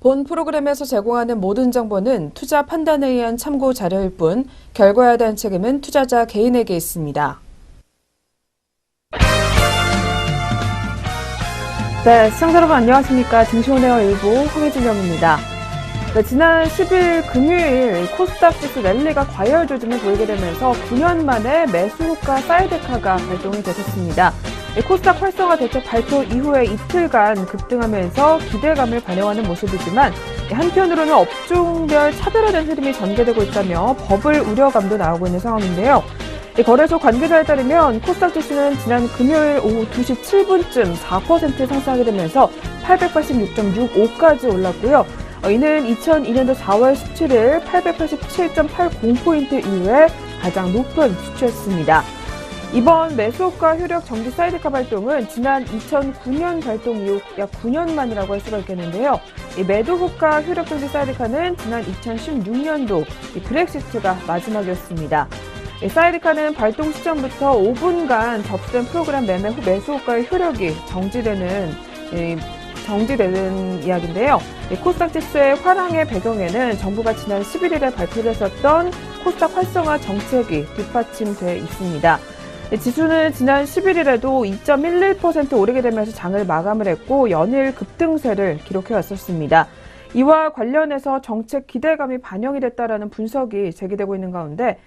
본 프로그램에서 제공하는 모든 정보는 투자 판단에 의한 참고 자료일 뿐 결과에 대한 책임은 투자자 개인에게 있습니다. 네, 시청자 여러분 안녕하십니까. 증시온에어 일부 황혜진영입니다. 네, 지난 10일 금요일 코스닥 지수 랠리가 과열 조짐을 보이게 되면서 9년 만에 매수효과 사이드카가 발동이 됐었습니다. 코스닥 활성화 대책 발표 이후에 이틀간 급등하면서 기대감을 반영하는 모습이지만 한편으로는 업종별 차별화된 흐름이 전개되고 있다며 버블 우려감도 나오고 있는 상황인데요. 거래소 관계자에 따르면 코스닥 지수는 지난 금요일 오후 2시 7분쯤 4% 상승하게 되면서 886.65까지 올랐고요. 이는 2002년도 4월 17일 887.80포인트 이후에 가장 높은 수치였습니다. 이번 매수효과 효력 정지 사이드카 발동은 지난 2009년 발동 이후 약 9년 만이라고 할 수가 있겠는데요. 이 매도효과 효력 정지 사이드카는 지난 2016년도 브렉시트가 마지막이었습니다. 사이드카는 발동 시점부터 5분간 접수된 프로그램 매매 후 매수효과의 효력이 정지되는 이야기인데요. 코스닥 지수의 화랑의 배경에는 정부가 지난 11일에 발표를 했었던 코스닥 활성화 정책이 뒷받침돼 있습니다. 지수는 지난 11일에도 2.11% 오르게 되면서 장을 마감을 했고 연일 급등세를 기록해 왔었습니다. 이와 관련해서 정책 기대감이 반영이 됐다라는 분석이 제기되고 있는 가운데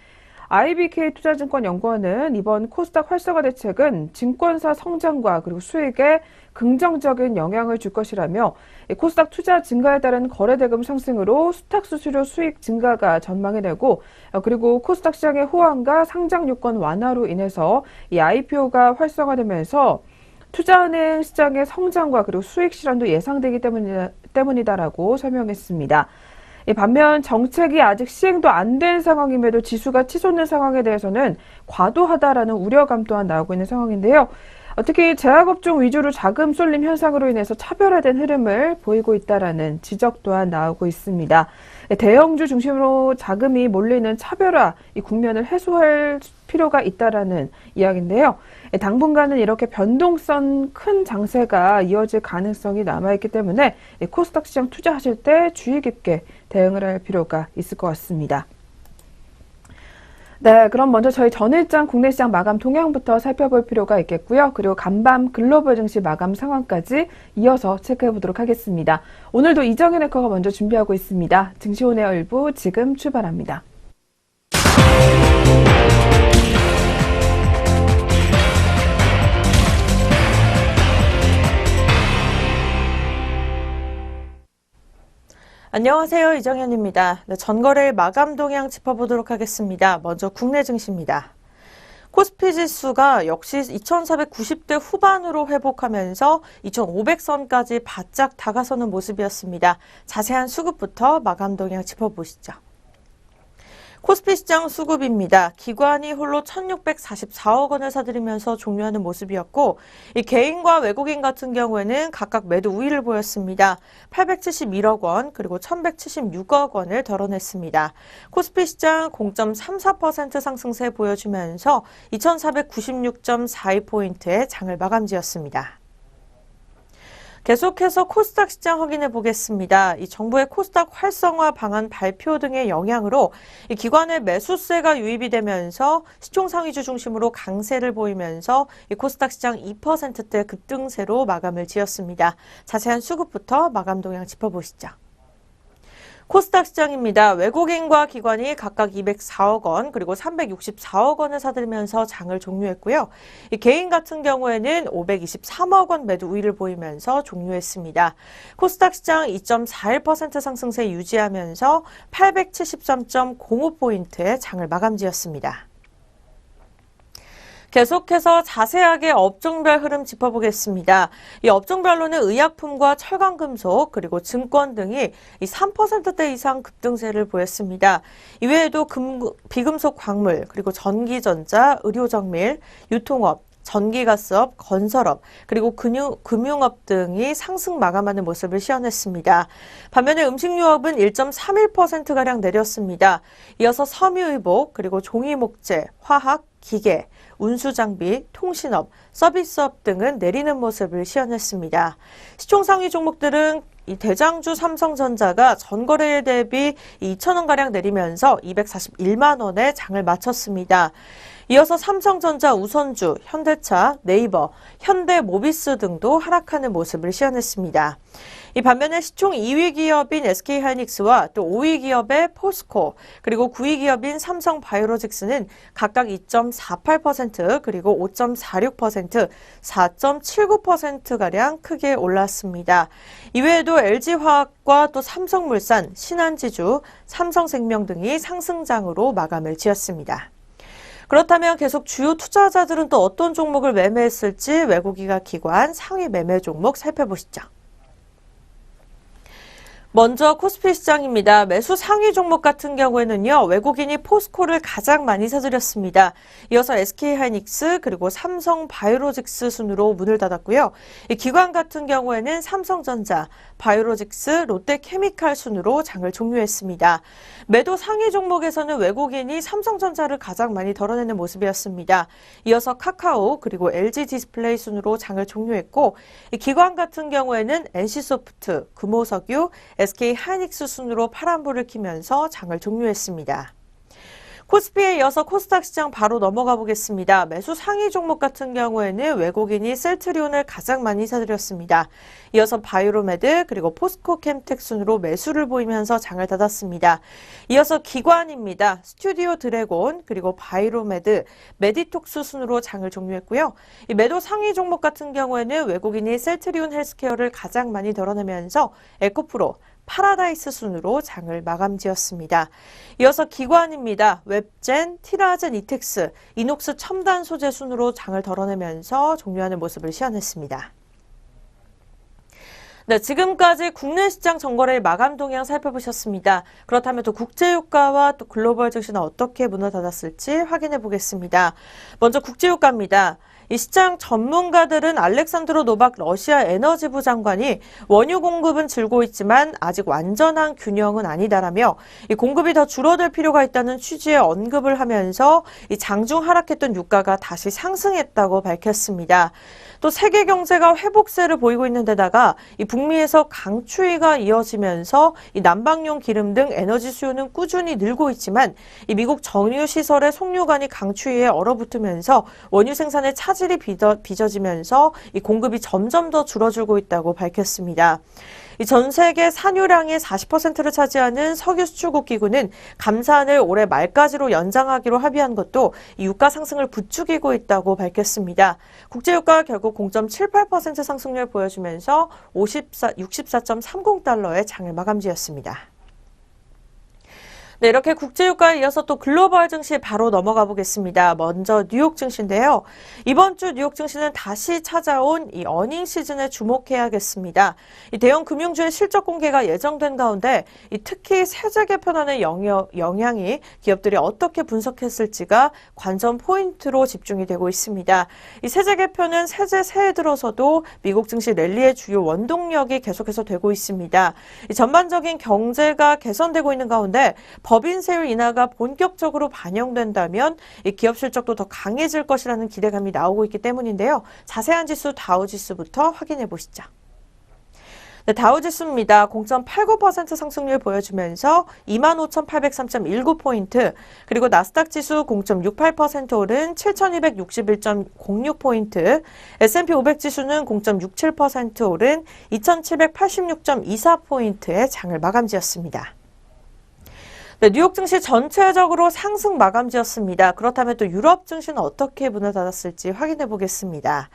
IBK 투자증권연구원은 이번 코스닥 활성화 대책은 증권사 성장과 그리고 수익에 긍정적인 영향을 줄 것이라며 코스닥 투자 증가에 따른 거래대금 상승으로 수탁 수수료 수익 증가가 전망이 되고 그리고 코스닥 시장의 호황과 상장 요건 완화로 인해서 이 IPO가 활성화되면서 투자은행 시장의 성장과 그리고 수익 실현도 예상되기 때문이다라고 설명했습니다. 반면 정책이 아직 시행도 안 된 상황임에도 지수가 치솟는 상황에 대해서는 과도하다라는 우려감 또한 나오고 있는 상황인데요. 특히 제약업종 위주로 자금 쏠림 현상으로 인해서 차별화된 흐름을 보이고 있다라는 지적 또한 나오고 있습니다. 대형주 중심으로 자금이 몰리는 차별화 이 국면을 해소할 필요가 있다라는 이야기인데요. 당분간은 이렇게 변동성 큰 장세가 이어질 가능성이 남아있기 때문에 코스닥 시장 투자하실 때 주의 깊게 대응을 할 필요가 있을 것 같습니다. 네, 그럼 먼저 저희 전일장 국내 시장 마감 동향부터 살펴볼 필요가 있겠고요. 그리고 간밤 글로벌 증시 마감 상황까지 이어서 체크해 보도록 하겠습니다. 오늘도 이정현 앵커가 먼저 준비하고 있습니다. 증시온에어 일부 지금 출발합니다. 안녕하세요. 이정현입니다. 네, 전거래일 마감 동향 짚어보도록 하겠습니다. 먼저 국내 증시입니다. 코스피 지수가 역시 2490대 후반으로 회복하면서 2500선까지 바짝 다가서는 모습이었습니다. 자세한 수급부터 마감 동향 짚어보시죠. 코스피 시장 수급입니다. 기관이 홀로 1644억 원을 사들이면서 종료하는 모습이었고 이 개인과 외국인 같은 경우에는 각각 매도 우위를 보였습니다. 871억 원 그리고 1176억 원을 덜어냈습니다. 코스피 시장 0.34% 상승세 보여주면서 2496.42포인트의 장을 마감지었습니다. 계속해서 코스닥 시장 확인해 보겠습니다. 이 정부의 코스닥 활성화 방안 발표 등의 영향으로 이 기관의 매수세가 유입이 되면서 시총 상위주 중심으로 강세를 보이면서 이 코스닥 시장 2%대 급등세로 마감을 지었습니다. 자세한 수급부터 마감 동향 짚어보시죠. 코스닥 시장입니다. 외국인과 기관이 각각 204억 원 그리고 364억 원을 사들면서 장을 종료했고요. 이 개인 같은 경우에는 523억 원 매도 우위를 보이면서 종료했습니다. 코스닥 시장 2.41% 상승세 유지하면서 873.05포인트의 장을 마감지었습니다. 계속해서 자세하게 업종별 흐름 짚어보겠습니다. 이 업종별로는 의약품과 철강금속 그리고 증권 등이 이 3%대 이상 급등세를 보였습니다. 이외에도 비금속 광물 그리고 전기전자, 의료정밀, 유통업, 전기가스업, 건설업, 그리고 금융업 등이 상승 마감하는 모습을 시현했습니다. 반면에 음식유업은 1.31%가량 내렸습니다. 이어서 섬유의복, 그리고 종이목재, 화학, 기계, 운수장비, 통신업, 서비스업 등은 내리는 모습을 시현했습니다. 시총 상위 종목들은 이 대장주 삼성전자가 전거래일 대비 2,000원가량 내리면서 241만 원에 장을 마쳤습니다. 이어서 삼성전자, 우선주, 현대차, 네이버, 현대모비스 등도 하락하는 모습을 시현했습니다. 이 반면에 시총 2위 기업인 SK하이닉스와 또 5위 기업의 포스코, 그리고 9위 기업인 삼성바이오로직스는 각각 2.48% 그리고 5.46%, 4.79%가량 크게 올랐습니다. 이외에도 LG화학과 또 삼성물산, 신한지주, 삼성생명 등이 상승장으로 마감을 지었습니다. 그렇다면 계속 주요 투자자들은 또 어떤 종목을 매매했을지 외국인가 기관 상위 매매 종목 살펴보시죠. 먼저 코스피 시장입니다. 매수 상위 종목 같은 경우에는요, 외국인이 포스코를 가장 많이 사들였습니다. 이어서 SK하이닉스 그리고 삼성바이오로직스 순으로 문을 닫았고요. 이 기관 같은 경우에는 삼성전자, 바이오로직스, 롯데케미칼 순으로 장을 종료했습니다. 매도 상위 종목에서는 외국인이 삼성전자를 가장 많이 덜어내는 모습이었습니다. 이어서 카카오 그리고 LG디스플레이 순으로 장을 종료했고, 이 기관 같은 경우에는 NC소프트, 금호석유, SK하이닉스 순으로 파란불을 켜면서 장을 종료했습니다. 코스피에 이어서 코스닥 시장 바로 넘어가 보겠습니다. 매수 상위 종목 같은 경우에는 외국인이 셀트리온을 가장 많이 사들였습니다. 이어서 바이오로메드 그리고 포스코캠텍 순으로 매수를 보이면서 장을 닫았습니다. 이어서 기관입니다. 스튜디오 드래곤 그리고 바이오로메드, 메디톡스 순으로 장을 종료했고요. 이 매도 상위 종목 같은 경우에는 외국인이 셀트리온 헬스케어를 가장 많이 덜어내면서 에코프로, 파라다이스 순으로 장을 마감지었습니다. 이어서 기관입니다. 웹젠, 티라젠 이텍스, 이녹스 첨단 소재 순으로 장을 덜어내면서 종료하는 모습을 시현했습니다. 네, 지금까지 국내 시장 전거래일 마감 동향 살펴보셨습니다. 그렇다면 또 국제유가와 또 글로벌 증시는 어떻게 문을 닫았을지 확인해 보겠습니다. 먼저 국제유가입니다. 이 시장 전문가들은 알렉산드로 노박 러시아 에너지부 장관이 원유 공급은 줄고 있지만 아직 완전한 균형은 아니다라며 이 공급이 더 줄어들 필요가 있다는 취지의 언급을 하면서 이 장중 하락했던 유가가 다시 상승했다고 밝혔습니다. 또 세계 경제가 회복세를 보이고 있는 데다가 이 북미에서 강추위가 이어지면서 이 난방용 기름 등 에너지 수요는 꾸준히 늘고 있지만 이 미국 정유 시설의 송유관이 강추위에 얼어붙으면서 원유 생산에 차질이 빚어지면서 이 공급이 점점 더 줄어들고 있다고 밝혔습니다. 전 세계 산유량의 40%를 차지하는 석유 수출국 기구는 감산을 올해 말까지로 연장하기로 합의한 것도 이 유가 상승을 부추기고 있다고 밝혔습니다. 국제유가가 결국 0.78% 상승률을 보여주면서 64.30달러의 장을 마감지었습니다. 네, 이렇게 국제유가에 이어서 또 글로벌 증시 바로 넘어가 보겠습니다. 먼저 뉴욕 증시인데요. 이번 주 뉴욕 증시는 다시 찾아온 이 어닝 시즌에 주목해야겠습니다. 이 대형 금융주의 실적 공개가 예정된 가운데 특히 세제 개편안의 영향이 기업들이 어떻게 분석했을지가 관전 포인트로 집중이 되고 있습니다. 이 세제 개편은 새해 들어서도 미국 증시 랠리의 주요 원동력이 계속해서 되고 있습니다. 이 전반적인 경제가 개선되고 있는 가운데 법인세율 인하가 본격적으로 반영된다면 이 기업 실적도 더 강해질 것이라는 기대감이 나오고 있기 때문인데요. 자세한 지수 다우지수부터 확인해 보시죠. 네, 다우지수입니다. 0.89% 상승률 보여주면서 25,803.19포인트, 그리고 나스닥 지수 0.68% 오른 7,261.06포인트, S&P 500 지수는 0.67% 오른 2,786.24포인트의 장을 마감지었습니다. 네, 뉴욕 증시 전체적으로 상승 마감지였습니다. 그렇다면 또 유럽 증시는 어떻게 문을 닫았을지 확인해 보겠습니다.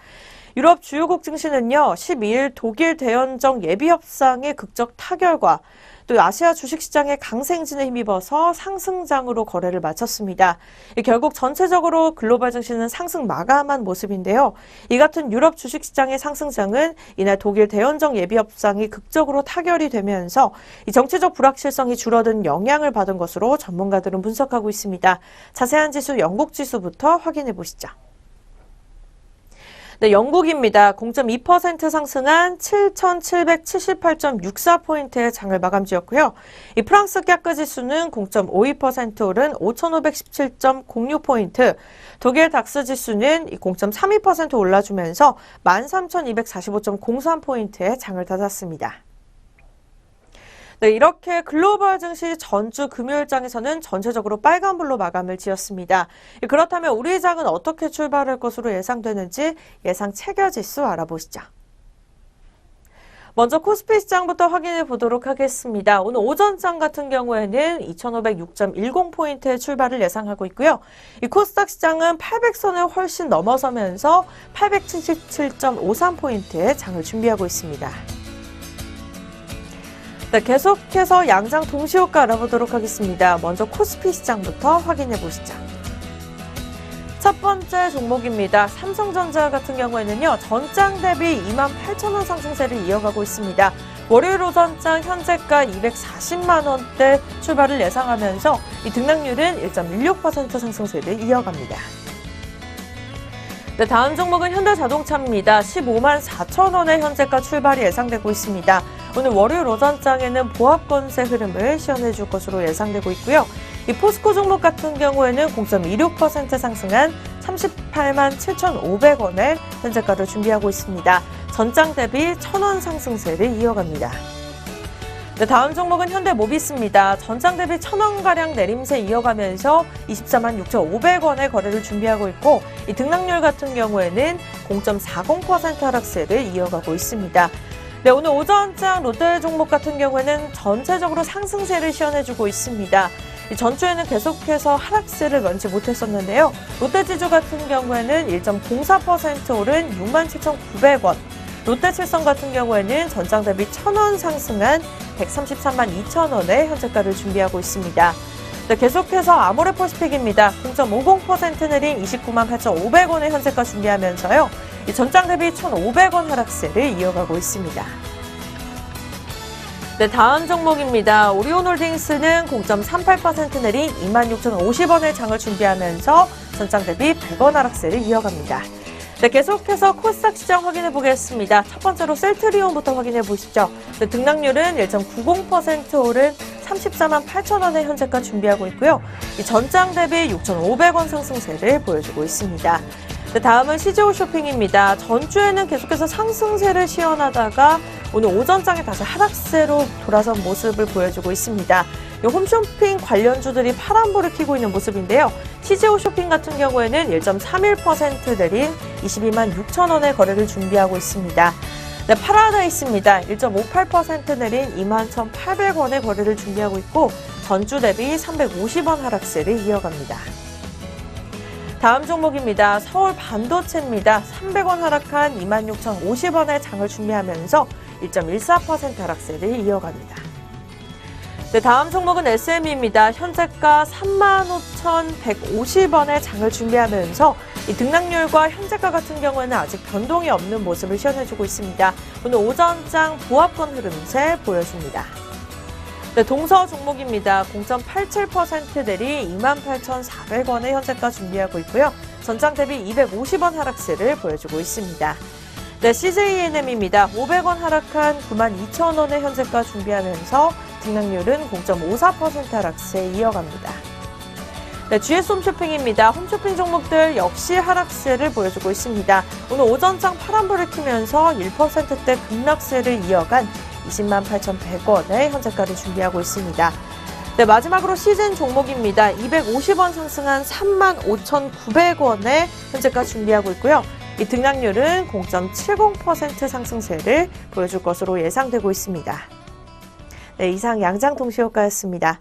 유럽 주요국 증시는요, 12일 독일 대연정 예비협상의 극적 타결과 또 아시아 주식시장의 강세행진에 힘입어서 상승장으로 거래를 마쳤습니다. 결국 전체적으로 글로벌 증시는 상승 마감한 모습인데요. 이 같은 유럽 주식시장의 상승장은 이날 독일 대연정 예비협상이 극적으로 타결이 되면서 이 정치적 불확실성이 줄어든 영향을 받은 것으로 전문가들은 분석하고 있습니다. 자세한 지수 영국 지수부터 확인해 보시죠. 네, 영국입니다. 0.2% 상승한 7,778.64포인트의 장을 마감지었고요. 이 프랑스 깍그 지수는 0.52% 오른 5,517.06포인트, 독일 닥스 지수는 0.32% 올라주면서 13,245.03포인트의 장을 닫았습니다. 네, 이렇게 글로벌 증시 전주 금요일장에서는 전체적으로 빨간불로 마감을 지었습니다. 그렇다면 우리 장은 어떻게 출발할 것으로 예상되는지 예상 체결지수 알아보시죠. 먼저 코스피 시장부터 확인해 보도록 하겠습니다. 오늘 오전장 같은 경우에는 2,506.10포인트의 출발을 예상하고 있고요. 이 코스닥 시장은 800선을 훨씬 넘어서면서 877.53포인트의 장을 준비하고 있습니다. 네, 계속해서 양장 동시효과 알아보도록 하겠습니다. 먼저 코스피 시장부터 확인해 보시죠. 첫 번째 종목입니다. 삼성전자 같은 경우에는요, 전장 대비 28,000원 상승세를 이어가고 있습니다. 월요일 오전장 현재가 240만 원대 출발을 예상하면서 이 등락률은 1.16% 상승세를 이어갑니다. 네, 다음 종목은 현대자동차입니다. 15만 4천 원의 현재가 출발이 예상되고 있습니다. 오늘 월요일 오전장에는 보합권세 흐름을 시연해 줄 것으로 예상되고 있고요. 이 포스코 종목 같은 경우에는 0.26% 상승한 38만 7,500원의 현재가를 준비하고 있습니다. 전장 대비 1,000원 상승세를 이어갑니다. 네, 다음 종목은 현대모비스입니다. 전장 대비 1,000원가량 내림세 이어가면서 24만 6,500원의 거래를 준비하고 있고, 이 등락률 같은 경우에는 0.40% 하락세를 이어가고 있습니다. 네, 오늘 오전장 롯데 종목 같은 경우에는 전체적으로 상승세를 시연해주고 있습니다. 전주에는 계속해서 하락세를 면치 못했었는데요. 롯데지주 같은 경우에는 1.04% 오른 67,900원, 롯데칠성 같은 경우에는 전장 대비 1,000원 상승한 133만 2천원의 현재가를 준비하고 있습니다. 네, 계속해서 아모레퍼시픽입니다. 0.50% 내린 29만 8,500원의 현재가 준비하면서요. 이 전장 대비 1,500원 하락세를 이어가고 있습니다. 네, 다음 종목입니다. 오리온홀딩스는 0.38% 내린 26,050원의 장을 준비하면서 전장 대비 100원 하락세를 이어갑니다. 네, 계속해서 코스닥 시장 확인해 보겠습니다. 첫 번째로 셀트리온부터 확인해 보시죠. 네, 등락률은 1.90% 오른 34만 8천원의 현재가 준비하고 있고요. 이 전장 대비 6,500원 상승세를 보여주고 있습니다. 네, 다음은 CGO 쇼핑입니다. 전주에는 계속해서 상승세를 시연하다가 오늘 오전장에 다시 하락세로 돌아선 모습을 보여주고 있습니다. 홈쇼핑 관련주들이 파란불을 켜고 있는 모습인데요. CGO 쇼핑 같은 경우에는 1.31% 내린 22만 6천원의 거래를 준비하고 있습니다. 네, 파라다이스입니다. 1.58% 내린 21,800원의 거래를 준비하고 있고, 전주 대비 350원 하락세를 이어갑니다. 다음 종목입니다. 서울 반도체입니다. 300원 하락한 26,050원의 장을 준비하면서 1.14% 하락세를 이어갑니다. 네, 다음 종목은 SM입니다. 현재가 35,150원의 장을 준비하면서 이 등락률과 현재가 같은 경우에는 아직 변동이 없는 모습을 시연해주고 있습니다. 오늘 오전장 보합권 흐름세 보여줍니다. 네, 동서 종목입니다. 0.87% 내리 28,400원의 현재가 준비하고 있고요. 전장 대비 250원 하락세를 보여주고 있습니다. 네, CJENM입니다. 500원 하락한 92,000원의 현재가 준비하면서 등락률은 0.54% 하락세 이어갑니다. 네, GS 홈쇼핑입니다. 홈쇼핑 종목들 역시 하락세를 보여주고 있습니다. 오늘 오전장 파란불을 켜면서 1%대 급락세를 이어간 20만 8,100원의 현재가를 준비하고 있습니다. 네, 마지막으로 시즌 종목입니다. 250원 상승한 3만 5,900원의 현재가 준비하고 있고요. 이 등락률은 0.70% 상승세를 보여줄 것으로 예상되고 있습니다. 네, 이상 양장 동시효과였습니다.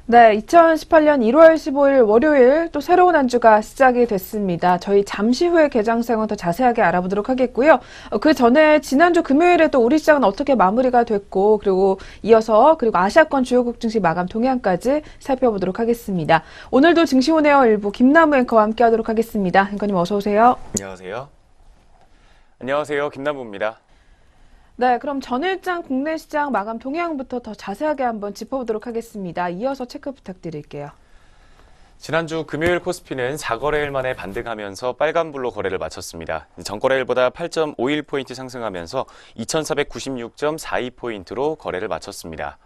네, 2018년 1월 15일 월요일 또 새로운 한 주가 시작이 됐습니다. 저희 잠시 후에 개장상은 더 자세하게 알아보도록 하겠고요. 그 전에 지난주 금요일에 또 우리 시장은 어떻게 마무리가 됐고, 그리고 이어서 그리고 아시아권 주요국 증시 마감 동향까지 살펴보도록 하겠습니다. 오늘도 증시온에어 일부 김남우 앵커와 함께하도록 하겠습니다. 앵커님 어서 오세요. 안녕하세요. 안녕하세요. 김남부입니다. 네, 그럼 전일장 국내 시장 마감 동향부터 더 자세하게 한번 짚어보도록 하겠습니다. 이어서 체크 부탁드릴게요. 지난주 금요일 코스피는 4거래일 만에 반등하면서 빨간불로 거래를 마쳤습니다. 전거래일보다 8.51포인트 상승하면서 2496.42포인트로 거래를 마쳤습니다.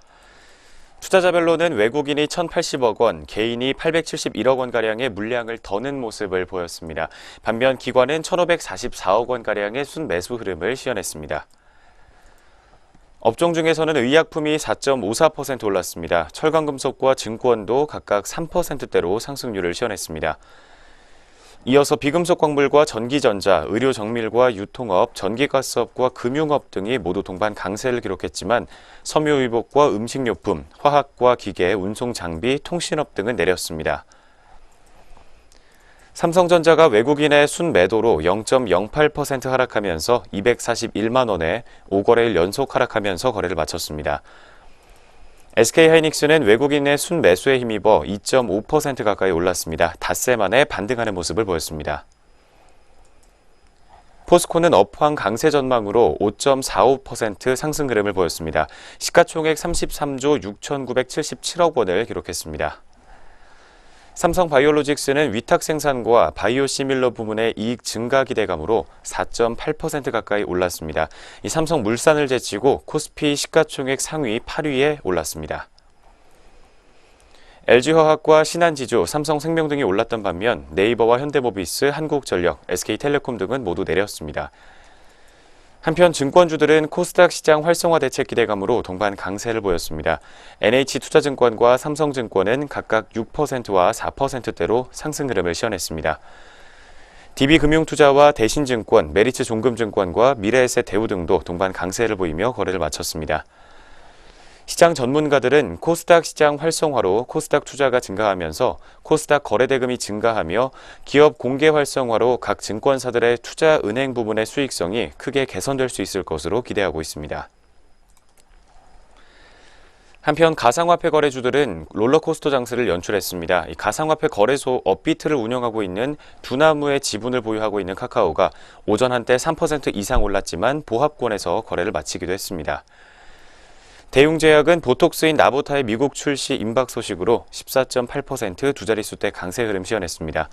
투자자별로는 외국인이 1,080억 원, 개인이 871억 원가량의 물량을 더는 모습을 보였습니다. 반면 기관은 1,544억 원가량의 순매수 흐름을 시현했습니다. 업종 중에서는 의약품이 4.54% 올랐습니다. 철강금속과 증권도 각각 3%대로 상승률을 시현했습니다. 이어서 비금속 광물과 전기전자, 의료정밀과 유통업, 전기가스업과 금융업 등이 모두 동반 강세를 기록했지만 섬유의복과 음식료품, 화학과 기계, 운송장비, 통신업 등은 내렸습니다. 삼성전자가 외국인의 순매도로 0.08% 하락하면서 241만 원에 5거래일 연속 하락하면서 거래를 마쳤습니다. SK하이닉스는 외국인의 순매수에 힘입어 2.5% 가까이 올랐습니다. 닷새 만에 반등하는 모습을 보였습니다. 포스코는 업황 강세 전망으로 5.45% 상승 흐름을 보였습니다. 시가총액 33조 6,977억 원을 기록했습니다. 삼성바이오로직스는 위탁 생산과 바이오시밀러 부문의 이익 증가 기대감으로 4.8% 가까이 올랐습니다. 이 삼성물산을 제치고 코스피 시가총액 상위 8위에 올랐습니다. LG화학과 신한지주, 삼성생명 등이 올랐던 반면 네이버와 현대모비스, 한국전력, SK텔레콤 등은 모두 내렸습니다. 한편 증권주들은 코스닥 시장 활성화 대책 기대감으로 동반 강세를 보였습니다. NH투자증권과 삼성증권은 각각 6%와 4%대로 상승 흐름을 시현했습니다. DB금융투자와 대신증권, 메리츠종금증권과 미래에셋대우 등도 동반 강세를 보이며 거래를 마쳤습니다. 시장 전문가들은 코스닥 시장 활성화로 코스닥 투자가 증가하면서 코스닥 거래대금이 증가하며 기업 공개 활성화로 각 증권사들의 투자 은행 부분의 수익성이 크게 개선될 수 있을 것으로 기대하고 있습니다. 한편 가상화폐 거래주들은 롤러코스터 장세를 연출했습니다. 이 가상화폐 거래소 업비트를 운영하고 있는 두나무의 지분을 보유하고 있는 카카오가 오전 한때 3% 이상 올랐지만 보합권에서 거래를 마치기도 했습니다. 대웅제약은 보톡스인 나보타의 미국 출시 임박 소식으로 14.8% 두 자릿수대 강세 흐름 시현했습니다.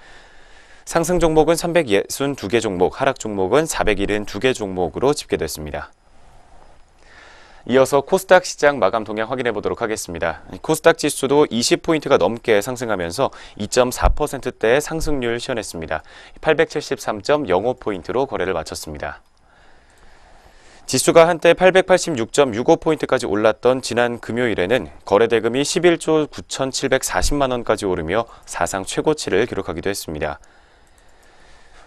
상승 종목은 362개 종목, 하락 종목은 472개 종목으로 집계됐습니다. 이어서 코스닥 시장 마감 동향 확인해 보도록 하겠습니다. 코스닥 지수도 20포인트가 넘게 상승하면서 2.4%대의 상승률 시현했습니다. 873.05포인트로 거래를 마쳤습니다. 지수가 한때 886.65포인트까지 올랐던 지난 금요일에는 거래대금이 11조 9,740만 원까지 오르며 사상 최고치를 기록하기도 했습니다.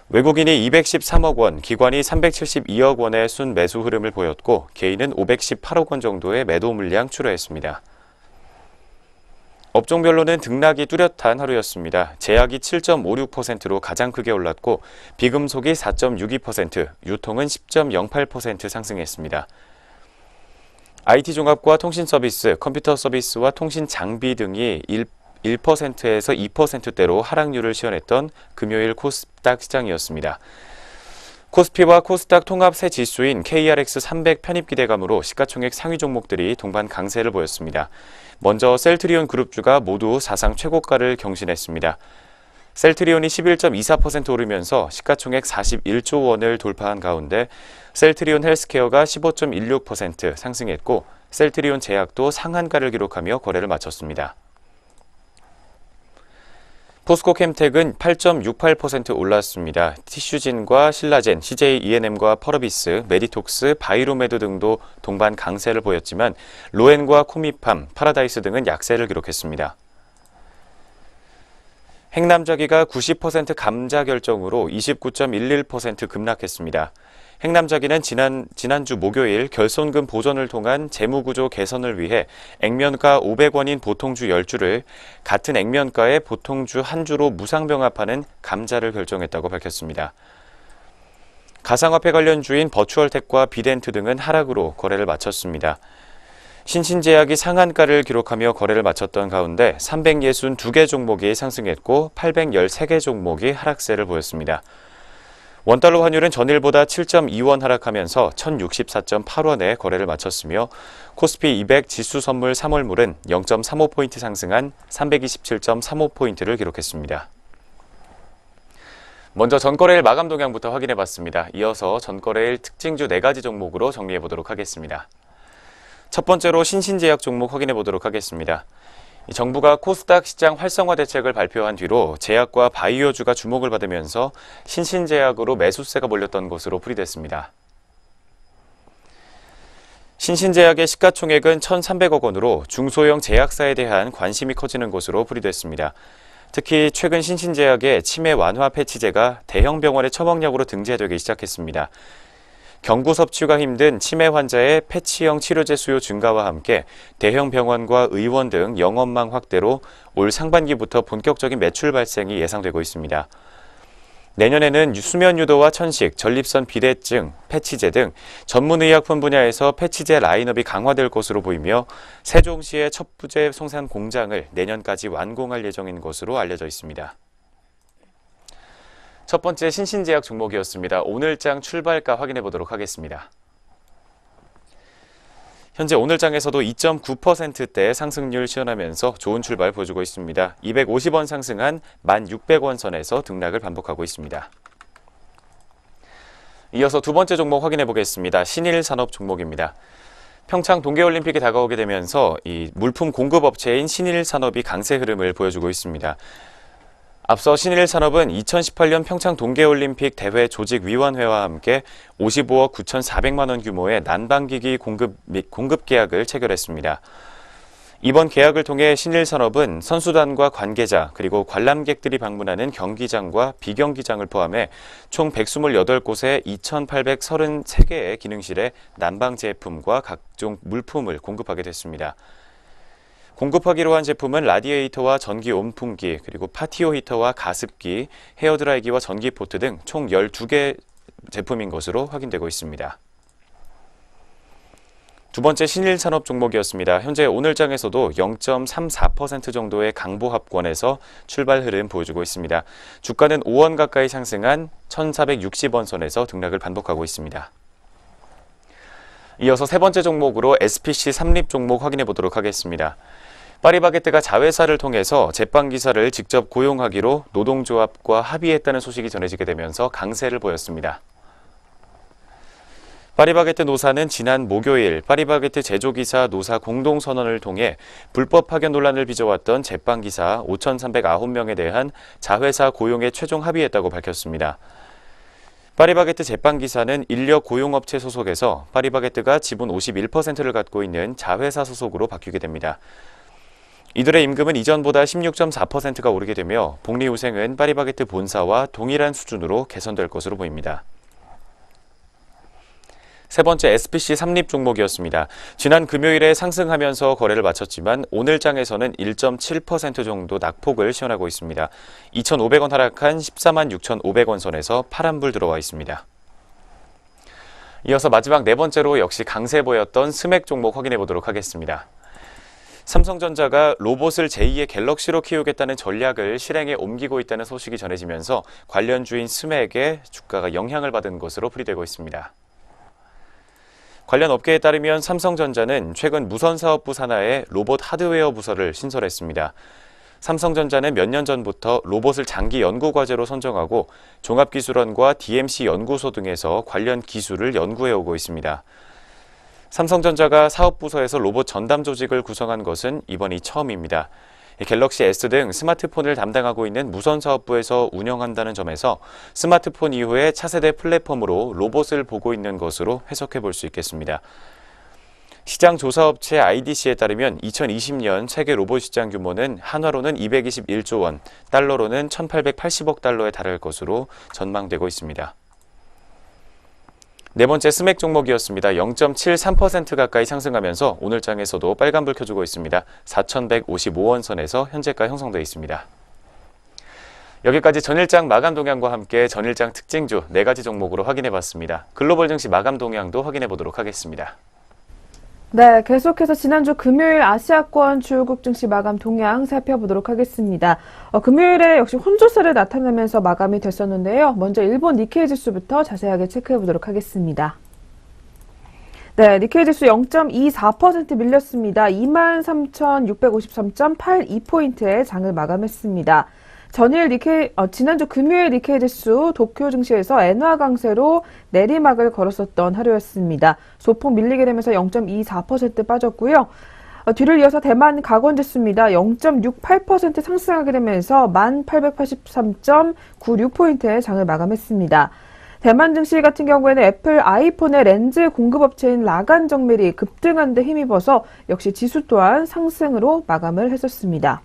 외국인이 213억 원, 기관이 372억 원의 순매수 흐름을 보였고 개인은 518억 원 정도의 매도 물량 출하했습니다. 업종별로는 등락이 뚜렷한 하루였습니다. 제약이 7.56%로 가장 크게 올랐고 비금속이 4.62%, 유통은 10.08% 상승했습니다. IT종합과 통신서비스, 컴퓨터 서비스와 통신장비 등이 1%에서 2%대로 하락률을 시현했던 금요일 코스닥 시장이었습니다. 코스피와 코스닥 통합 새 지수인 KRX 300 편입 기대감으로 시가총액 상위 종목들이 동반 강세를 보였습니다. 먼저 셀트리온 그룹주가 모두 사상 최고가를 경신했습니다. 셀트리온이 11.24% 오르면서 시가총액 41조 원을 돌파한 가운데 셀트리온 헬스케어가 15.16% 상승했고 셀트리온 제약도 상한가를 기록하며 거래를 마쳤습니다. 포스코캠텍은 8.68% 올랐습니다. 티슈진과 신라젠, CJ E&M과 펄어비스, 메디톡스, 바이로메드 등도 동반 강세를 보였지만 로엔과 코미팜, 파라다이스 등은 약세를 기록했습니다. 행남자기가 90% 감자 결정으로 29.11% 급락했습니다. 행남자기는 지난주 목요일 결손금 보전을 통한 재무구조 개선을 위해 액면가 500원인 보통주 10주를 같은 액면가의 보통주 1주로 무상병합하는 감자를 결정했다고 밝혔습니다. 가상화폐 관련주인 버추얼텍과 비덴트 등은 하락으로 거래를 마쳤습니다. 신신제약이 상한가를 기록하며 거래를 마쳤던 가운데 362개 종목이 상승했고 813개 종목이 하락세를 보였습니다. 원달러 환율은 전일보다 7.2원 하락하면서 1064.8원에 거래를 마쳤으며 코스피 200 지수 선물 3월물은 0.35포인트 상승한 327.35포인트를 기록했습니다. 먼저 전거래일 마감 동향부터 확인해 봤습니다. 이어서 전거래일 특징주 4가지 종목으로 정리해 보도록 하겠습니다. 첫 번째로 신신제약 종목 확인해 보도록 하겠습니다. 정부가 코스닥 시장 활성화 대책을 발표한 뒤로 제약과 바이오주가 주목을 받으면서 신신제약으로 매수세가 몰렸던 것으로 풀이됐습니다. 신신제약의 시가총액은 1,300억 원으로 중소형 제약사에 대한 관심이 커지는 것으로 풀이됐습니다. 특히 최근 신신제약의 치매 완화 패치제가 대형 병원의 처방약으로 등재되기 시작했습니다. 경구 섭취가 힘든 치매 환자의 패치형 치료제 수요 증가와 함께 대형 병원과 의원 등 영업망 확대로 올 상반기부터 본격적인 매출 발생이 예상되고 있습니다. 내년에는 수면 유도와 천식, 전립선 비대증, 패치제 등 전문의약품 분야에서 패치제 라인업이 강화될 것으로 보이며 세종시의 첫 부재 생산 공장을 내년까지 완공할 예정인 것으로 알려져 있습니다. 첫 번째 신신제약 종목이었습니다. 오늘장 출발가 확인해 보도록 하겠습니다. 현재 오늘장에서도 2.9%대 상승률 시현하면서 좋은 출발 보여주고 있습니다. 250원 상승한 1,600원 선에서 등락을 반복하고 있습니다. 이어서 두 번째 종목 확인해 보겠습니다. 신일산업 종목입니다. 평창 동계올림픽이 다가오게 되면서 이 물품 공급업체인 신일산업이 강세 흐름을 보여주고 있습니다. 앞서 신일산업은 2018년 평창 동계올림픽 대회 조직위원회와 함께 55억 9,400만 원 규모의 난방기기 공급 계약을 체결했습니다. 이번 계약을 통해 신일산업은 선수단과 관계자 그리고 관람객들이 방문하는 경기장과 비경기장을 포함해 총 128곳에 2,833개의 기능실에 난방 제품과 각종 물품을 공급하게 됐습니다. 공급하기로 한 제품은 라디에이터와 전기 온풍기, 그리고 파티오 히터와 가습기, 헤어드라이기와 전기포트 등 총 12개 제품인 것으로 확인되고 있습니다. 두 번째 신일산업 종목이었습니다. 현재 오늘장에서도 0.34% 정도의 강보합권에서 출발 흐름 보여주고 있습니다. 주가는 5원 가까이 상승한 1,460원 선에서 등락을 반복하고 있습니다. 이어서 세 번째 종목으로 SPC 삼립 종목 확인해 보도록 하겠습니다. 파리바게뜨가 자회사를 통해서 제빵기사를 직접 고용하기로 노동조합과 합의했다는 소식이 전해지게 되면서 강세를 보였습니다. 파리바게뜨 노사는 지난 목요일 파리바게뜨 제조기사 노사 공동선언을 통해 불법 파견 논란을 빚어왔던 제빵기사 5,309명에 대한 자회사 고용에 최종 합의했다고 밝혔습니다. 파리바게뜨 제빵기사는 인력 고용업체 소속에서 파리바게뜨가 지분 51%를 갖고 있는 자회사 소속으로 바뀌게 됩니다. 이들의 임금은 이전보다 16.4%가 오르게 되며 복리후생은 파리바게뜨 본사와 동일한 수준으로 개선될 것으로 보입니다. 세 번째 SPC 삼립 종목이었습니다. 지난 금요일에 상승하면서 거래를 마쳤지만 오늘장에서는 1.7% 정도 낙폭을 시현하고 있습니다. 2,500원 하락한 14만 6,500원 선에서 파란불 들어와 있습니다. 이어서 마지막 네 번째로 역시 강세 보였던 스맥 종목 확인해 보도록 하겠습니다. 삼성전자가 로봇을 제2의 갤럭시로 키우겠다는 전략을 실행에 옮기고 있다는 소식이 전해지면서 관련 주인 스맥의 주가가 영향을 받은 것으로 풀이되고 있습니다. 관련 업계에 따르면 삼성전자는 최근 무선사업부 산하에 로봇 하드웨어 부서를 신설했습니다. 삼성전자는 몇 년 전부터 로봇을 장기 연구 과제로 선정하고 종합기술원과 DMC 연구소 등에서 관련 기술을 연구해오고 있습니다. 삼성전자가 사업부서에서 로봇 전담 조직을 구성한 것은 이번이 처음입니다. 갤럭시 S 등 스마트폰을 담당하고 있는 무선사업부에서 운영한다는 점에서 스마트폰 이후에 차세대 플랫폼으로 로봇을 보고 있는 것으로 해석해 볼 수 있겠습니다. 시장 조사업체 IDC에 따르면 2020년 세계 로봇 시장 규모는 한화로는 221조 원, 달러로는 1,880억 달러에 달할 것으로 전망되고 있습니다. 네 번째 스맥 종목이었습니다. 0.73% 가까이 상승하면서 오늘장에서도 빨간불 켜주고 있습니다. 4,155원 선에서 현재가 형성되어 있습니다. 여기까지 전일장 마감 동향과 함께 전일장 특징주 4가지 종목으로 확인해 봤습니다. 글로벌 증시 마감 동향도 확인해 보도록 하겠습니다. 네, 계속해서 지난주 금요일 아시아권 주요국 증시 마감 동향 살펴보도록 하겠습니다. 금요일에 역시 혼조세를 나타내면서 마감이 됐었는데요. 먼저 일본 니케이 지수부터 자세하게 체크해 보도록 하겠습니다. 네, 니케이 지수 0.24% 밀렸습니다. 23,653.82포인트의 장을 마감했습니다. 지난주 금요일 니케이 지수 도쿄 증시에서 엔화 강세로 내리막을 걸었었던 하루였습니다. 소폭 밀리게 되면서 0.24% 빠졌고요. 뒤를 이어서 대만 가건 지수입니다. 0.68% 상승하게 되면서 1,883.96포인트의 장을 마감했습니다. 대만 증시 같은 경우에는 애플 아이폰의 렌즈 공급업체인 라간 정밀이 급등한 데 힘입어서 역시 지수 또한 상승으로 마감을 했었습니다.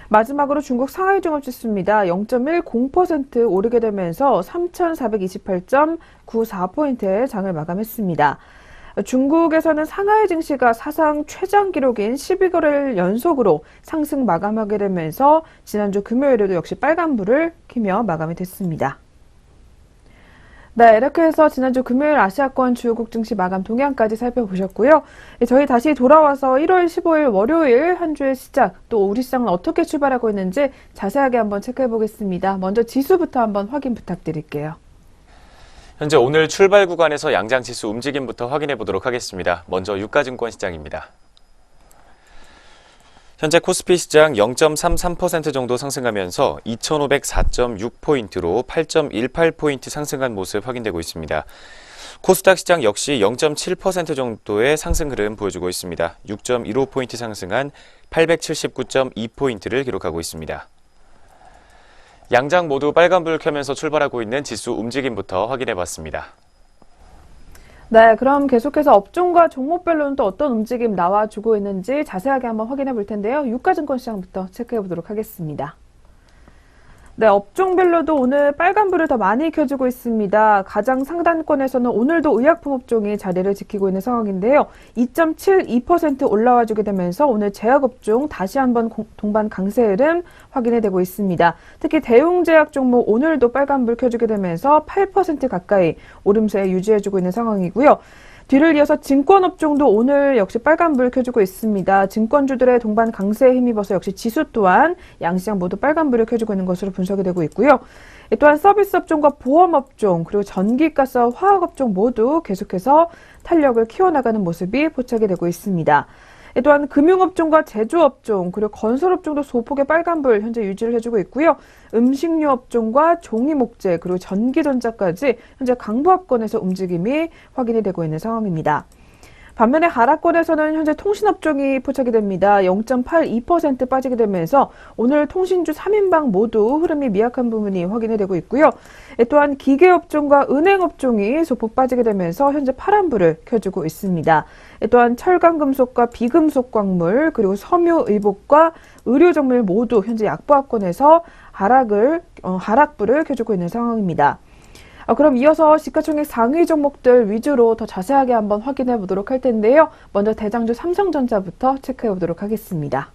마지막으로 중국 상하이 종합지수입니다. 0.10% 오르게 되면서 3,428.94포인트의 장을 마감했습니다. 중국에서는 상하이 증시가 사상 최장 기록인 12거래일 연속으로 상승 마감하게 되면서 지난주 금요일에도 역시 빨간불을 켜며 마감이 됐습니다. 네, 이렇게 해서 지난주 금요일 아시아권 주요국 증시 마감 동향까지 살펴보셨고요. 저희 다시 돌아와서 1월 15일 월요일 한 주의 시작, 또 우리 시장은 어떻게 출발하고 있는지 자세하게 한번 체크해 보겠습니다. 먼저 지수부터 한번 확인 부탁드릴게요. 현재 오늘 출발 구간에서 양장지수 움직임부터 확인해 보도록 하겠습니다. 먼저 유가증권 시장입니다. 현재 코스피 시장 0.33% 정도 상승하면서 2,504.6포인트로 8.18포인트 상승한 모습 확인되고 있습니다. 코스닥 시장 역시 0.7% 정도의 상승 흐름 보여주고 있습니다. 6.15포인트 상승한 879.2포인트를 기록하고 있습니다. 양장 모두 빨간불 켜면서 출발하고 있는 지수 움직임부터 확인해 봤습니다. 네, 그럼 계속해서 업종과 종목별로는 또 어떤 움직임 나와주고 있는지 자세하게 한번 확인해 볼 텐데요. 유가증권 시장부터 체크해 보도록 하겠습니다. 네, 업종별로도 오늘 빨간불을 더 많이 켜주고 있습니다. 가장 상단권에서는 오늘도 의약품 업종이 자리를 지키고 있는 상황인데요. 2.72% 올라와주게 되면서 오늘 제약업종 다시 한번 동반 강세 흐름 확인이 되고 있습니다. 특히 대웅제약 종목 오늘도 빨간불 켜주게 되면서 8% 가까이 오름세 유지해주고 있는 상황이고요. 뒤를 이어서 증권업종도 오늘 역시 빨간불 켜주고 있습니다. 증권주들의 동반 강세에 힘입어서 역시 지수 또한 양시장 모두 빨간불을 켜주고 있는 것으로 분석이 되고 있고요. 또한 서비스업종과 보험업종 그리고 전기가스와 화학업종 모두 계속해서 탄력을 키워나가는 모습이 포착이 되고 있습니다. 또한 금융업종과 제조업종 그리고 건설업종도 소폭의 빨간불 현재 유지를 해주고 있고요. 음식료업종과 종이목재 그리고 전기전자까지 현재 강보합권에서 움직임이 확인이 되고 있는 상황입니다. 반면에 하락권에서는 현재 통신업종이 포착이 됩니다. 0.82% 빠지게 되면서 오늘 통신주 3인방 모두 흐름이 미약한 부분이 확인이 되고 있고요. 또한 기계업종과 은행업종이 소폭 빠지게 되면서 현재 파란불을 켜주고 있습니다. 또한 철강금속과 비금속 광물 그리고 섬유의복과 의료정밀 모두 현재 약보합권에서 하락불을 켜주고 있는 상황입니다. 그럼 이어서 시가총액 상위 종목들 위주로 더 자세하게 한번 확인해 보도록 할 텐데요. 먼저 대장주 삼성전자부터 체크해 보도록 하겠습니다.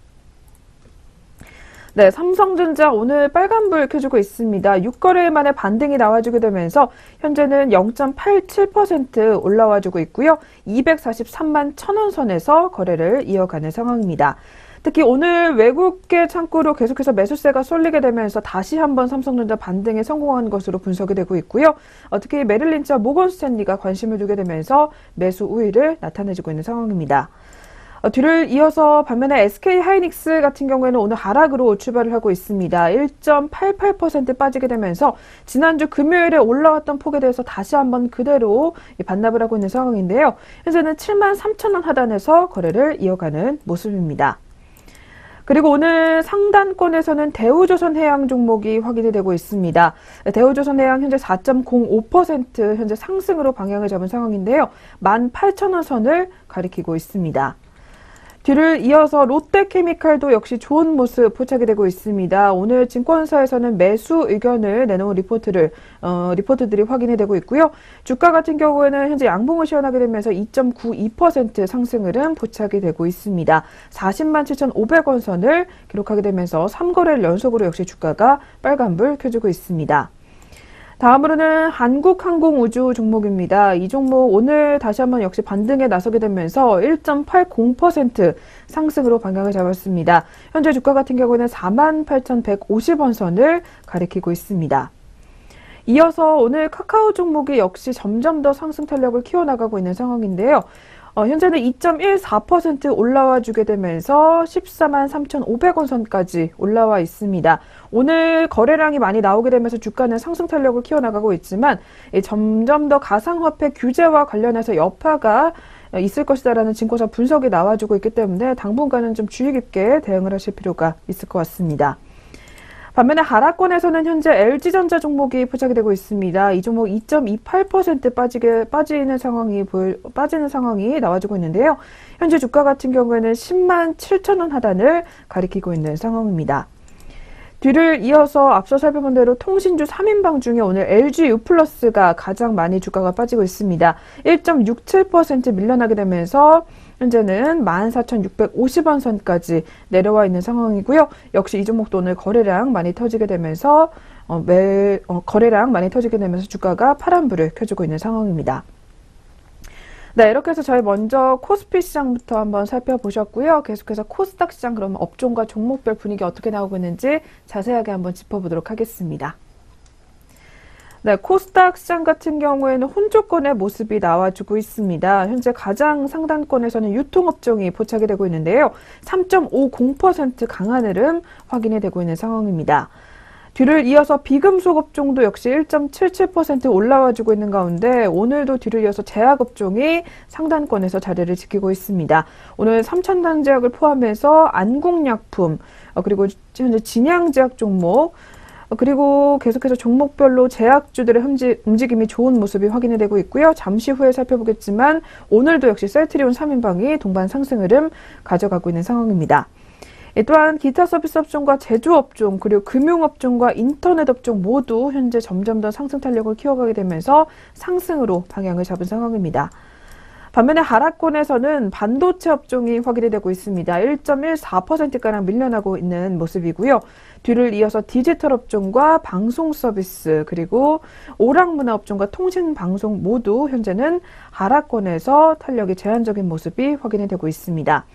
네, 삼성전자 오늘 빨간불 켜주고 있습니다. 6거래일 만에 반등이 나와주게 되면서 현재는 0.87% 올라와주고 있고요. 243만 1,000원 선에서 거래를 이어가는 상황입니다. 특히 오늘 외국계 창구로 계속해서 매수세가 쏠리게 되면서 다시 한번 삼성전자 반등에 성공한 것으로 분석이 되고 있고요. 특히 메릴린치와 모건스탠리가 관심을 두게 되면서 매수 우위를 나타내주고 있는 상황입니다. 뒤를 이어서 반면에 SK하이닉스 같은 경우에는 오늘 하락으로 출발을 하고 있습니다. 1.88% 빠지게 되면서 지난주 금요일에 올라왔던 폭에 대해서 다시 한번 그대로 반납을 하고 있는 상황인데요. 현재는 73,000원 하단에서 거래를 이어가는 모습입니다. 그리고 오늘 상단권에서는 대우조선해양 종목이 확인이 되고 있습니다. 대우조선해양 현재 4.05% 현재 상승으로 방향을 잡은 상황인데요. 18,000원 선을 가리키고 있습니다. 뒤를 이어서 롯데케미칼도 역시 좋은 모습 포착이 되고 있습니다. 오늘 증권사에서는 매수 의견을 내놓은 리포트들이 확인이 되고 있고요. 주가 같은 경우에는 현재 양봉을 시현하게 되면서 2.92% 상승 흐름 포착이 되고 있습니다. 40만 7,500원 선을 기록하게 되면서 3거래일 연속으로 역시 주가가 빨간불 켜주고 있습니다. 다음으로는 한국항공우주 종목입니다. 이 종목 오늘 다시 한번 역시 반등에 나서게 되면서 1.80% 상승으로 방향을 잡았습니다. 현재 주가 같은 경우는 48,150원 선을 가리키고 있습니다. 이어서 오늘 카카오 종목이 역시 점점 더 상승 탄력을 키워나가고 있는 상황인데요. 현재는 2.14% 올라와 주게 되면서 14만 3,500원 선까지 올라와 있습니다. 오늘 거래량이 많이 나오게 되면서 주가는 상승 탄력을 키워나가고 있지만 점점 더 가상화폐 규제와 관련해서 여파가 있을 것이다라는 증권사 분석이 나와주고 있기 때문에 당분간은 좀 주의 깊게 대응을 하실 필요가 있을 것 같습니다. 반면에 하락권에서는 현재 LG전자 종목이 포착이 되고 있습니다. 이 종목 2.28% 빠지는 상황이 나와주고 있는데요. 현재 주가 같은 경우에는 10만 7천 원 하단을 가리키고 있는 상황입니다. 뒤를 이어서 앞서 살펴본 대로 통신주 3인방 중에 오늘 LG유플러스가 가장 많이 주가가 빠지고 있습니다. 1.67% 밀려나게 되면서 현재는 14,650원 선까지 내려와 있는 상황이고요. 역시 이 종목도 오늘 거래량 많이 터지게 되면서 주가가 파란불을 켜주고 있는 상황입니다. 네, 이렇게 해서 저희 먼저 코스피 시장부터 한번 살펴보셨고요. 계속해서 코스닥 시장 그러면 업종과 종목별 분위기 어떻게 나오고 있는지 자세하게 한번 짚어보도록 하겠습니다. 네, 코스닥 시장 같은 경우에는 혼조권의 모습이 나와주고 있습니다. 현재 가장 상단권에서는 유통업종이 포착이 되고 있는데요. 3.50% 강한 흐름 확인이 되고 있는 상황입니다. 뒤를 이어서 비금속 업종도 역시 1.77% 올라와주고 있는 가운데 오늘도 뒤를 이어서 제약업종이 상단권에서 자리를 지키고 있습니다. 오늘 삼천당제약을 포함해서 안국약품, 그리고 현재 진양제약 종목, 그리고 계속해서 종목별로 제약주들의 움직임이 좋은 모습이 확인이 되고 있고요. 잠시 후에 살펴보겠지만 오늘도 역시 셀트리온 3인방이 동반 상승 흐름 가져가고 있는 상황입니다. 또한 기타 서비스 업종과 제조업종, 그리고 금융업종과 인터넷 업종 모두 현재 점점 더 상승 탄력을 키워가게 되면서 상승으로 방향을 잡은 상황입니다. 반면에 하락권에서는 반도체 업종이 확인이 되고 있습니다. 1.14%가량 밀려나고 있는 모습이고요. 뒤를 이어서 디지털 업종과 방송 서비스, 그리고 오락문화 업종과 통신방송 모두 현재는 하락권에서 탄력이 제한적인 모습이 확인이 되고 있습니다.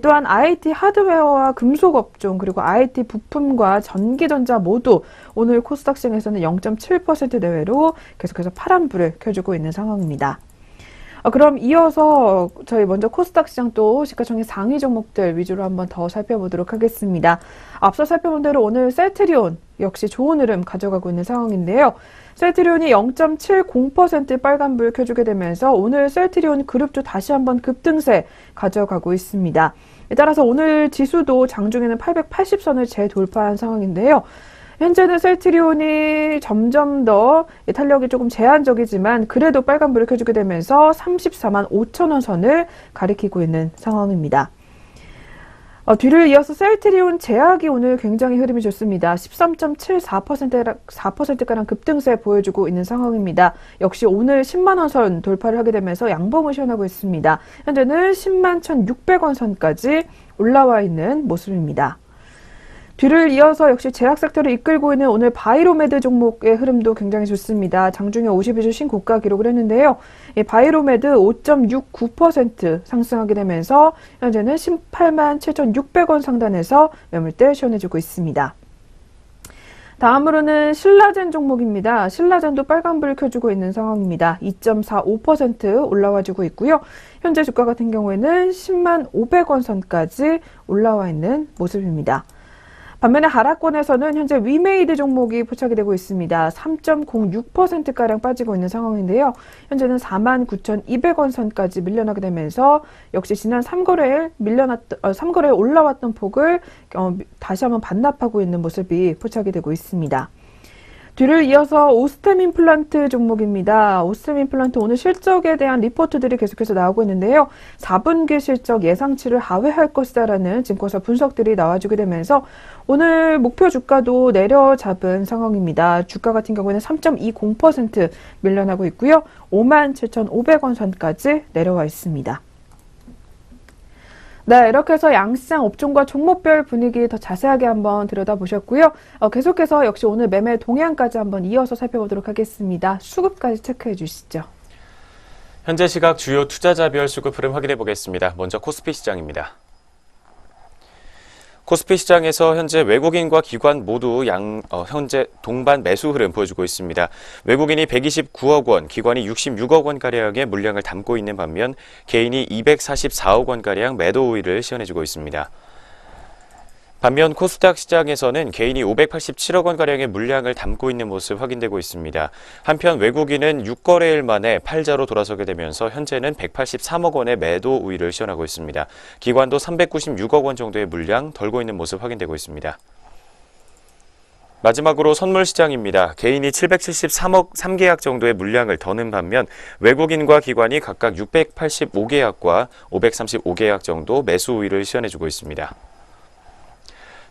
또한 IT 하드웨어와 금속 업종, 그리고 IT 부품과 전기전자 모두 오늘 코스닥 시장에서는 0.7% 내외로 계속해서 파란불을 켜주고 있는 상황입니다. 그럼 이어서 저희 먼저 코스닥 시장 또 시가총액 상위 종목들 위주로 한번 더 살펴보도록 하겠습니다. 앞서 살펴본 대로 오늘 셀트리온 역시 좋은 흐름 가져가고 있는 상황인데요. 셀트리온이 0.70% 빨간불 켜주게 되면서 오늘 셀트리온 그룹주 다시 한번 급등세 가져가고 있습니다. 따라서 오늘 지수도 장중에는 880선을 재돌파한 상황인데요. 현재는 셀트리온이 점점 더 탄력이 조금 제한적이지만 그래도 빨간불을 켜주게 되면서 34만 5천 원 선을 가리키고 있는 상황입니다. 뒤를 이어서 셀트리온 제약이 오늘 굉장히 흐름이 좋습니다. 13.74%가량 급등세 보여주고 있는 상황입니다. 역시 오늘 10만 원 선 돌파를 하게 되면서 양봉을 시현하고 있습니다. 현재는 10만 1,600원 선까지 올라와 있는 모습입니다. 뒤를 이어서 역시 제약 섹터를 이끌고 있는 오늘 바이로메드 종목의 흐름도 굉장히 좋습니다. 장중에 52주 신고가 기록을 했는데요. 바이로메드 5.69% 상승하게 되면서 현재는 18만 7,600원 상단에서 매물대 시원해지고 있습니다. 다음으로는 신라젠 종목입니다. 신라젠도 빨간불을 켜주고 있는 상황입니다. 2.45% 올라와주고 있고요. 현재 주가 같은 경우에는 10만 500원 선까지 올라와 있는 모습입니다. 반면에 하락권에서는 현재 위메이드 종목이 포착이 되고 있습니다. 3.06%가량 빠지고 있는 상황인데요. 현재는 49,200원 선까지 밀려나게 되면서 역시 지난 3거래에 올라왔던 폭을 다시 한번 반납하고 있는 모습이 포착이 되고 있습니다. 뒤를 이어서 오스템 임플란트 종목입니다. 오스템 임플란트 오늘 실적에 대한 리포트들이 계속해서 나오고 있는데요. 4분기 실적 예상치를 하회할 것이다라는 증권사 분석들이 나와주게 되면서 오늘 목표 주가도 내려잡은 상황입니다. 주가 같은 경우에는 3.20% 밀려나고 있고요. 57,500원 선까지 내려와 있습니다. 네, 이렇게 해서 양시장 업종과 종목별 분위기 더 자세하게 한번 들여다보셨고요. 계속해서 역시 오늘 매매 동향까지 한번 이어서 살펴보도록 하겠습니다. 수급까지 체크해 주시죠. 현재 시각 주요 투자자별 수급 흐름 확인해 보겠습니다. 먼저 코스피 시장입니다. 코스피 시장에서 현재 외국인과 기관 모두 현재 동반 매수 흐름 보여주고 있습니다. 외국인이 129억 원, 기관이 66억 원가량의 물량을 담고 있는 반면 개인이 244억 원가량 매도 우위를 시현해주고 있습니다. 반면 코스닥 시장에서는 개인이 587억 원가량의 물량을 담고 있는 모습 확인되고 있습니다. 한편 외국인은 6거래일 만에 팔자로 돌아서게 되면서 현재는 183억 원의 매도 우위를 시현하고 있습니다. 기관도 396억 원 정도의 물량 덜고 있는 모습 확인되고 있습니다. 마지막으로 선물 시장입니다. 개인이 773억 3계약 정도의 물량을 더는 반면 외국인과 기관이 각각 685계약과 535계약 정도 매수 우위를 시현해주고 있습니다.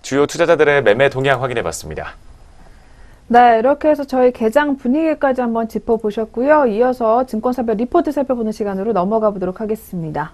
주요 투자자들의 매매 동향 확인해봤습니다. 네, 이렇게 해서 저희 개장 분위기까지 한번 짚어보셨고요. 이어서 증권사별 리포트 살펴보는 시간으로 넘어가 보도록 하겠습니다.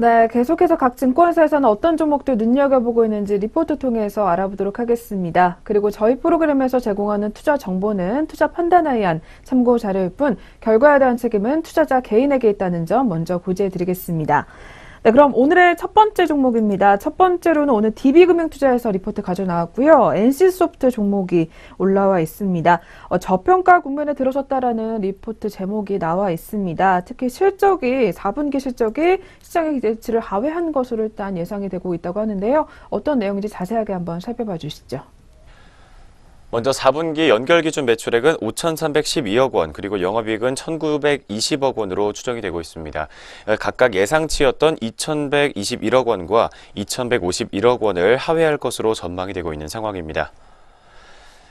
네, 계속해서 각 증권사에서는 어떤 종목들 눈여겨보고 있는지 리포트 통해서 알아보도록 하겠습니다. 그리고 저희 프로그램에서 제공하는 투자 정보는 투자 판단에 의한 참고 자료일 뿐 결과에 대한 책임은 투자자 개인에게 있다는 점 먼저 고지해드리겠습니다. 네, 그럼 오늘의 첫 번째 종목입니다. 첫 번째로는 오늘 DB금융투자에서 리포트 가져 나왔고요. NC소프트 종목이 올라와 있습니다. 저평가 국면에 들어섰다라는 리포트 제목이 나와 있습니다. 특히 실적이 4분기 실적이 시장의 기대치를 하회한 것으로 일단 예상이 되고 있다고 하는데요. 어떤 내용인지 자세하게 한번 살펴봐 주시죠. 먼저 4분기 연결 기준 매출액은 5,312억 원, 그리고 영업이익은 1,920억 원으로 추정이 되고 있습니다. 각각 예상치였던 2,121억 원과 2,151억 원을 하회할 것으로 전망이 되고 있는 상황입니다.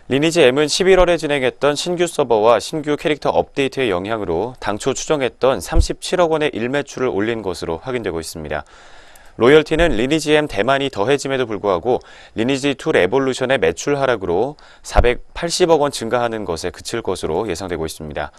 리니지 M은 11월에 진행했던 신규 서버와 신규 캐릭터 업데이트의 영향으로 당초 추정했던 37억 원의 일매출을 올린 것으로 확인되고 있습니다. 로열티는 리니지 M 대만이 더해짐에도 불구하고 리니지 2 레볼루션의 매출 하락으로 480억 원 증가하는 것에 그칠 것으로 예상되고 있습니다.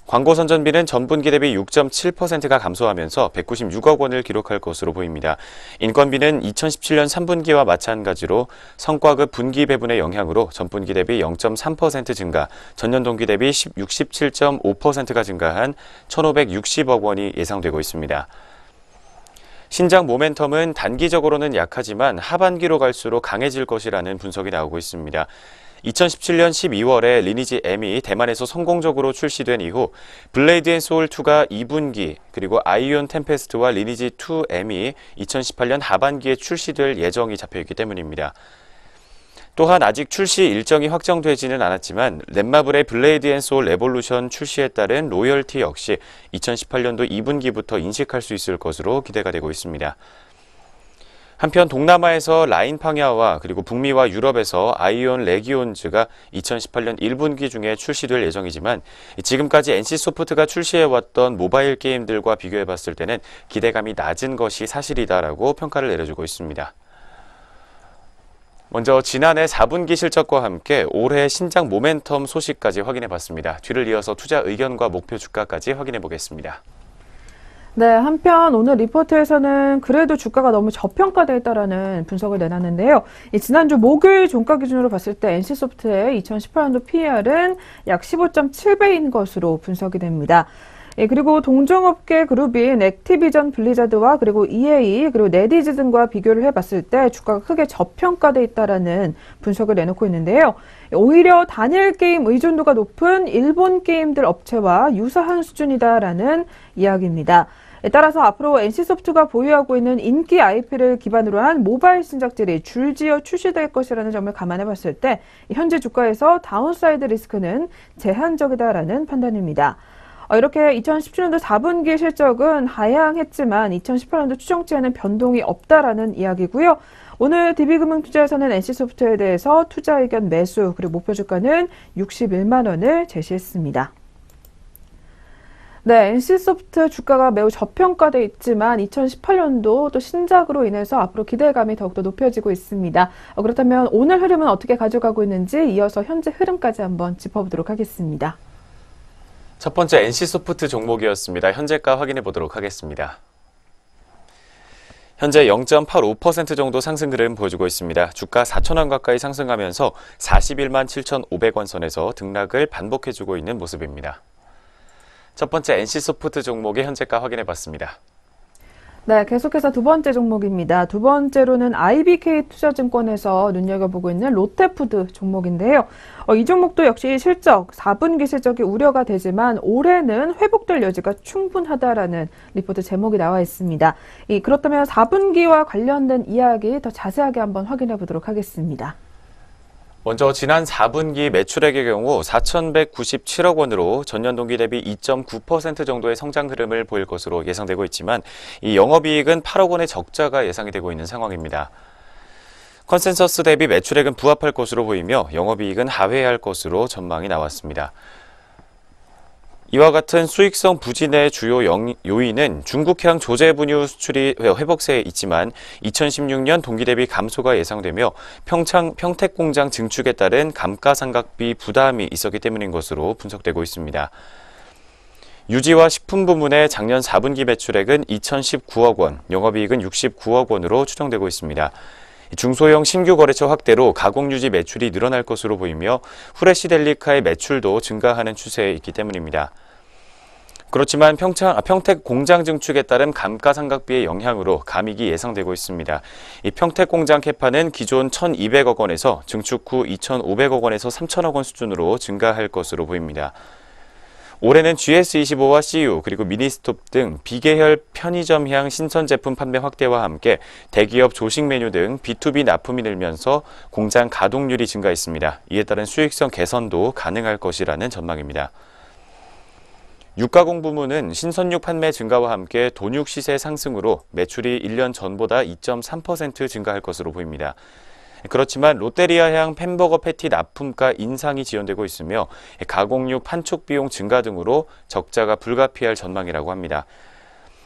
광고 선전비는 전분기 대비 6.7%가 감소하면서 196억 원을 기록할 것으로 보입니다. 인건비는 2017년 3분기와 마찬가지로 성과급 분기 배분의 영향으로 전분기 대비 0.3% 증가, 전년 동기 대비 67.5%가 증가한 1,560억 원이 예상되고 있습니다. 신작 모멘텀은 단기적으로는 약하지만 하반기로 갈수록 강해질 것이라는 분석이 나오고 있습니다. 2017년 12월에 리니지 M이 대만에서 성공적으로 출시된 이후 블레이드 앤 소울 2가 2분기, 그리고 아이온 템페스트와 리니지 2 M이 2018년 하반기에 출시될 예정이 잡혀있기 때문입니다. 또한 아직 출시 일정이 확정되지는 않았지만 넷마블의 블레이드 앤 소울 레볼루션 출시에 따른 로열티 역시 2018년도 2분기부터 인식할 수 있을 것으로 기대가 되고 있습니다. 한편 동남아에서 라인팡야와 그리고 북미와 유럽에서 아이온 레기온즈가 2018년 1분기 중에 출시될 예정이지만 지금까지 NC소프트가 출시해왔던 모바일 게임들과 비교해봤을 때는 기대감이 낮은 것이 사실이다라고 평가를 내려주고 있습니다. 먼저 지난해 4분기 실적과 함께 올해 신작 모멘텀 소식까지 확인해봤습니다. 뒤를 이어서 투자 의견과 목표 주가까지 확인해보겠습니다. 네, 한편 오늘 리포트에서는 그래도 주가가 너무 저평가되어 있다라는 분석을 내놨는데요. 지난주 목요일 종가 기준으로 봤을 때 NC소프트의 2018년도 PER은 약 15.7배인 것으로 분석이 됩니다. 그리고 동종업계 그룹인 액티비전 블리자드와 그리고 EA 그리고 네디즈 등과 비교를 해봤을 때 주가가 크게 저평가돼 있다라는 분석을 내놓고 있는데요. 오히려 단일 게임 의존도가 높은 일본 게임들 업체와 유사한 수준이다라는 이야기입니다. 따라서 앞으로 NC소프트가 보유하고 있는 인기 IP를 기반으로 한 모바일 신작들이 줄지어 출시될 것이라는 점을 감안해 봤을 때 현재 주가에서 다운사이드 리스크는 제한적이다라는 판단입니다. 이렇게 2017년도 4분기 실적은 하향했지만 2018년도 추정치에는 변동이 없다라는 이야기고요. 오늘 DB금융투자에서는 NC소프트에 대해서 투자 의견 매수 그리고 목표 주가는 61만 원을 제시했습니다. 네, NC소프트 주가가 매우 저평가돼 있지만 2018년도 또 신작으로 인해서 앞으로 기대감이 더욱더 높여지고 있습니다. 그렇다면 오늘 흐름은 어떻게 가져가고 있는지 이어서 현재 흐름까지 한번 짚어보도록 하겠습니다. 첫 번째 NC소프트 종목이었습니다. 현재가 확인해 보도록 하겠습니다. 현재 0.85% 정도 상승 흐름 보여주고 있습니다. 주가 4,000원 가까이 상승하면서 41만 7,500원 선에서 등락을 반복해주고 있는 모습입니다. 첫 번째 NC소프트 종목의 현재가 확인해 봤습니다. 네, 계속해서 두 번째 종목입니다. 두 번째로는 IBK투자증권에서 눈여겨보고 있는 롯데푸드 종목인데요. 이 종목도 역시 실적, 4분기 실적이 우려가 되지만 올해는 회복될 여지가 충분하다라는 리포트 제목이 나와 있습니다. 그렇다면 4분기와 관련된 이야기 더 자세하게 한번 확인해 보도록 하겠습니다. 먼저 지난 4분기 매출액의 경우 4,197억 원으로 전년 동기 대비 2.9% 정도의 성장 흐름을 보일 것으로 예상되고 있지만 이 영업이익은 8억 원의 적자가 예상이 되고 있는 상황입니다. 컨센서스 대비 매출액은 부합할 것으로 보이며 영업이익은 하회할 것으로 전망이 나왔습니다. 이와 같은 수익성 부진의 주요 요인은 중국향 조제 분유 수출이 회복세에 있지만 2016년 동기 대비 감소가 예상되며 평택 공장 증축에 따른 감가상각비 부담이 있었기 때문인 것으로 분석되고 있습니다. 유지와 식품 부문의 작년 4분기 매출액은 2,019억 원, 영업이익은 69억 원으로 추정되고 있습니다. 중소형 신규 거래처 확대로 가공유지 매출이 늘어날 것으로 보이며 후레쉬델리카의 매출도 증가하는 추세에 있기 때문입니다. 그렇지만 평택 공장 증축에 따른 감가상각비의 영향으로 감익이 예상되고 있습니다. 이 평택 공장 캐파는 기존 1,200억 원에서 증축 후 2,500억 원에서 3,000억 원 수준으로 증가할 것으로 보입니다. 올해는 GS25와 CU 그리고 미니스톱 등 비계열 편의점향 신선 제품 판매 확대와 함께 대기업 조식 메뉴 등 B2B 납품이 늘면서 공장 가동률이 증가했습니다. 이에 따른 수익성 개선도 가능할 것이라는 전망입니다. 육가공 부문은 신선육 판매 증가와 함께 돈육 시세 상승으로 매출이 1년 전보다 2.3% 증가할 것으로 보입니다. 그렇지만 롯데리아향 햄버거 패티 납품가 인상이 지연되고 있으며 가공육 판촉 비용 증가 등으로 적자가 불가피할 전망이라고 합니다.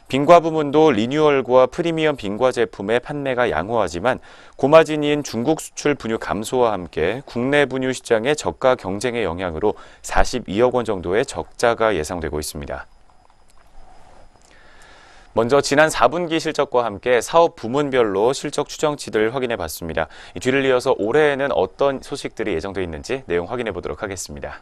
빙과 부문도 리뉴얼과 프리미엄 빙과 제품의 판매가 양호하지만 고마진인 중국 수출 분유 감소와 함께 국내 분유 시장의 저가 경쟁의 영향으로 42억 원 정도의 적자가 예상되고 있습니다. 먼저 지난 4분기 실적과 함께 사업 부문별로 실적 추정치를 확인해 봤습니다. 뒤를 이어서 올해에는 어떤 소식들이 예정되어 있는지 내용 확인해 보도록 하겠습니다.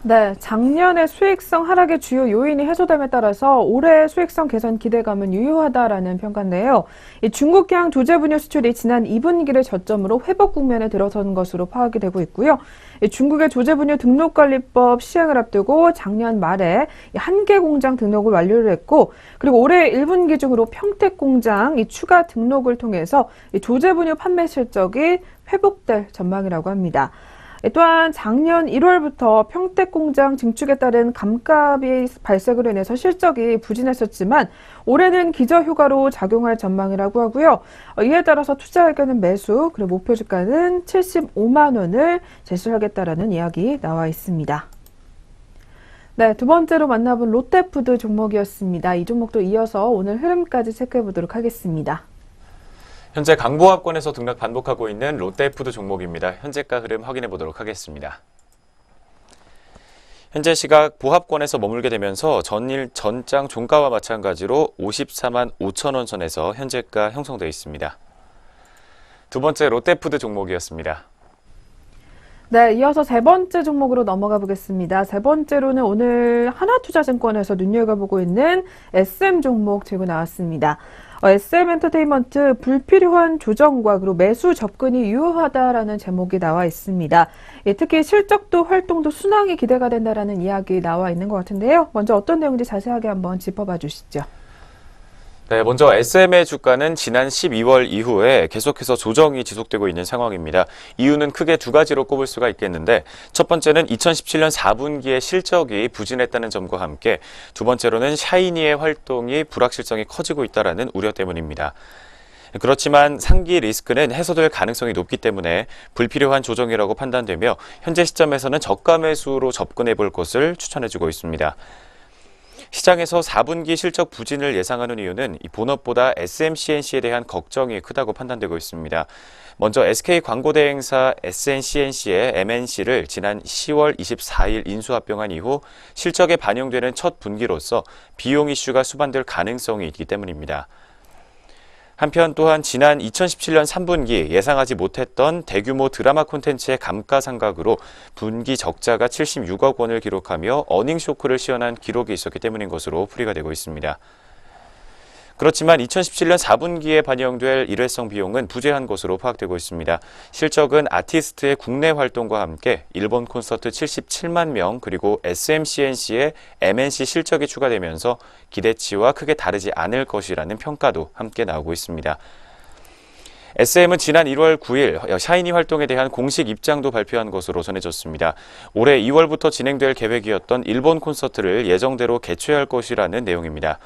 네, 작년의 수익성 하락의 주요 요인이 해소됨에 따라서 올해 수익성 개선 기대감은 유효하다라는 평가인데요. 이 중국향 조제분유 수출이 지난 2분기를 저점으로 회복 국면에 들어선 것으로 파악이 되고 있고요. 이 중국의 조제분유 등록관리법 시행을 앞두고 작년 말에 한 개 공장 등록을 완료를 했고, 그리고 올해 1분기 중으로 평택 공장 이 추가 등록을 통해서 이 조제분유 판매 실적이 회복될 전망이라고 합니다. 또한 작년 1월부터 평택 공장 증축에 따른 감가비 발생으로 인해서 실적이 부진했었지만 올해는 기저효과로 작용할 전망이라고 하고요. 이에 따라서 투자 의견은 매수, 그리고 목표 주가는 75만 원을 제시하겠다라는 이야기 나와 있습니다. 네, 두 번째로 만나본 롯데푸드 종목이었습니다. 이 종목도 이어서 오늘 흐름까지 체크해 보도록 하겠습니다. 현재 강보합권에서 등락 반복하고 있는 롯데푸드 종목입니다. 현재가 흐름 확인해 보도록 하겠습니다. 현재 시각 보합권에서 머물게 되면서 전장 종가와 마찬가지로 54만 5천 원 선에서 현재가 형성되어 있습니다. 두 번째 롯데푸드 종목이었습니다. 네, 이어서 세 번째 종목으로 넘어가 보겠습니다. 세 번째로는 오늘 하나투자증권에서 눈여겨보고 있는 SM 종목 들고 나왔습니다. SM엔터테인먼트 불필요한 조정과 그리고 매수 접근이 유효하다라는 제목이 나와 있습니다. 특히 실적도 활동도 순항이 기대가 된다라는 이야기 나와 있는 것 같은데요. 먼저 어떤 내용인지 자세하게 한번 짚어봐 주시죠. 네, 먼저 SM의 주가는 지난 12월 이후에 계속해서 조정이 지속되고 있는 상황입니다. 이유는 크게 두 가지로 꼽을 수가 있겠는데, 첫 번째는 2017년 4분기의 실적이 부진했다는 점과 함께 두 번째로는 샤이니의 활동이 불확실성이 커지고 있다는 우려 때문입니다. 그렇지만 상기 리스크는 해소될 가능성이 높기 때문에 불필요한 조정이라고 판단되며 현재 시점에서는 저가 매수로 접근해 볼 것을 추천해주고 있습니다. 시장에서 4분기 실적 부진을 예상하는 이유는 이 본업보다 SMCNC에 대한 걱정이 크다고 판단되고 있습니다. 먼저 SK 광고대행사 SNCNC의 MNC를 지난 10월 24일 인수합병한 이후 실적에 반영되는 첫 분기로서 비용 이슈가 수반될 가능성이 있기 때문입니다. 한편 또한 지난 2017년 3분기 예상하지 못했던 대규모 드라마 콘텐츠의 감가상각으로 분기 적자가 76억 원을 기록하며 어닝 쇼크를 시현한 기록이 있었기 때문인 것으로 풀이가 되고 있습니다. 그렇지만 2017년 4분기에 반영될 일회성 비용은 부재한 것으로 파악되고 있습니다. 실적은 아티스트의 국내 활동과 함께 일본 콘서트 77만 명 그리고 SMCNC의 MNC 실적이 추가되면서 기대치와 크게 다르지 않을 것이라는 평가도 함께 나오고 있습니다. SM은 지난 1월 9일 샤이니 활동에 대한 공식 입장도 발표한 것으로 전해졌습니다. 올해 2월부터 진행될 계획이었던 일본 콘서트를 예정대로 개최할 것이라는 내용입니다.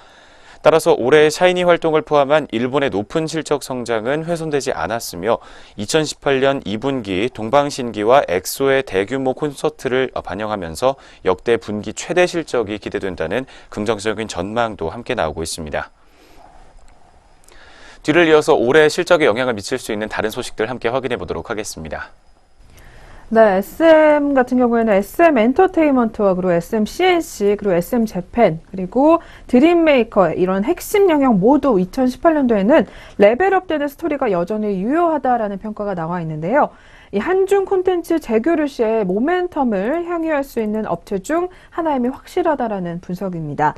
따라서 올해 샤이니 활동을 포함한 일본의 높은 실적 성장은 훼손되지 않았으며 2018년 2분기 동방신기와 엑소의 대규모 콘서트를 반영하면서 역대 분기 최대 실적이 기대된다는 긍정적인 전망도 함께 나오고 있습니다. 뒤를 이어서 올해 실적에 영향을 미칠 수 있는 다른 소식들 함께 확인해 보도록 하겠습니다. 네, SM 같은 경우에는 SM 엔터테인먼트와 그리고 SM CNC, 그리고 SM 재팬, 그리고 드림메이커 이런 핵심 영역 모두 2018년도에는 레벨업되는 스토리가 여전히 유효하다라는 평가가 나와 있는데요. 이 한중 콘텐츠 재교류 시에 모멘텀을 향유할 수 있는 업체 중 하나임이 확실하다라는 분석입니다.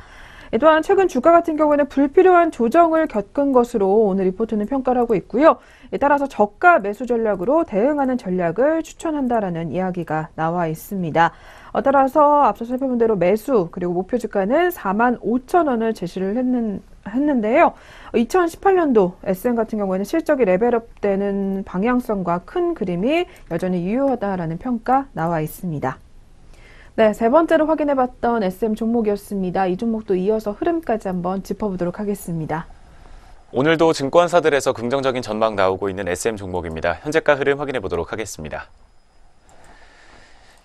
또한 최근 주가 같은 경우에는 불필요한 조정을 겪은 것으로 오늘 리포트는 평가를 하고 있고요. 따라서 저가 매수 전략으로 대응하는 전략을 추천한다라는 이야기가 나와 있습니다. 따라서 앞서 살펴본 대로 매수 그리고 목표 주가는 45,000원을 제시를 했는데요. 2018년도 SM 같은 경우에는 실적이 레벨업되는 방향성과 큰 그림이 여전히 유효하다라는 평가 나와 있습니다. 네, 세 번째로 확인해봤던 SM 종목이었습니다. 이 종목도 이어서 흐름까지 한번 짚어보도록 하겠습니다. 오늘도 증권사들에서 긍정적인 전망 나오고 있는 SM 종목입니다. 현재가 흐름 확인해 보도록 하겠습니다.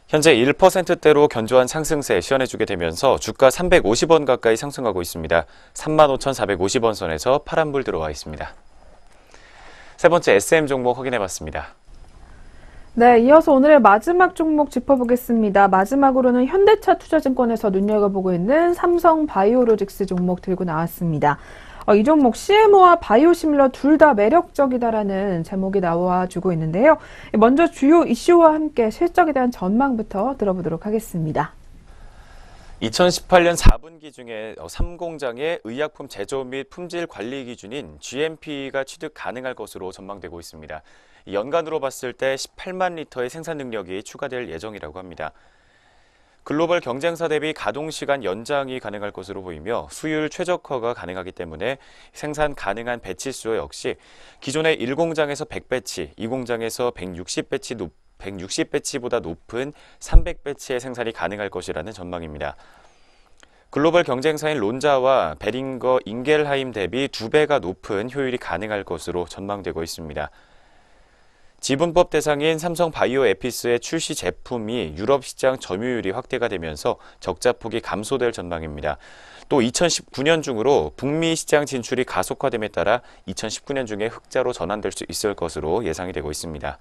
현재 1%대로 견조한 상승세 시현해주게 되면서 주가 350원 가까이 상승하고 있습니다. 35,450원 선에서 파란불 들어와 있습니다. 세 번째 SM 종목 확인해봤습니다. 네, 이어서 오늘의 마지막 종목 짚어보겠습니다. 마지막으로는 현대차 투자증권에서 눈여겨보고 있는 삼성바이오로직스 종목 들고 나왔습니다. 이 종목 CMO와 바이오시밀러 둘 다 매력적이다라는 제목이 나와주고 있는데요. 먼저 주요 이슈와 함께 실적에 대한 전망부터 들어보도록 하겠습니다. 2018년 4분기 중에 3공장의 의약품 제조 및 품질 관리 기준인 GMP가 취득 가능할 것으로 전망되고 있습니다. 연간으로 봤을 때 18만 리터의 생산 능력이 추가될 예정이라고 합니다. 글로벌 경쟁사 대비 가동시간 연장이 가능할 것으로 보이며 수율 최적화가 가능하기 때문에 생산 가능한 배치 수 역시 기존의 1공장에서 100배치, 2공장에서 160배치보다 높은 300배치의 생산이 가능할 것이라는 전망입니다. 글로벌 경쟁사인 론자와 베링거 잉겔하임 대비 2배가 높은 효율이 가능할 것으로 전망되고 있습니다. 지분법 대상인 삼성 바이오 에피스의 출시 제품이 유럽 시장 점유율이 확대가 되면서 적자폭이 감소될 전망입니다. 또 2019년 중으로 북미 시장 진출이 가속화됨에 따라 2019년 중에 흑자로 전환될 수 있을 것으로 예상이 되고 있습니다.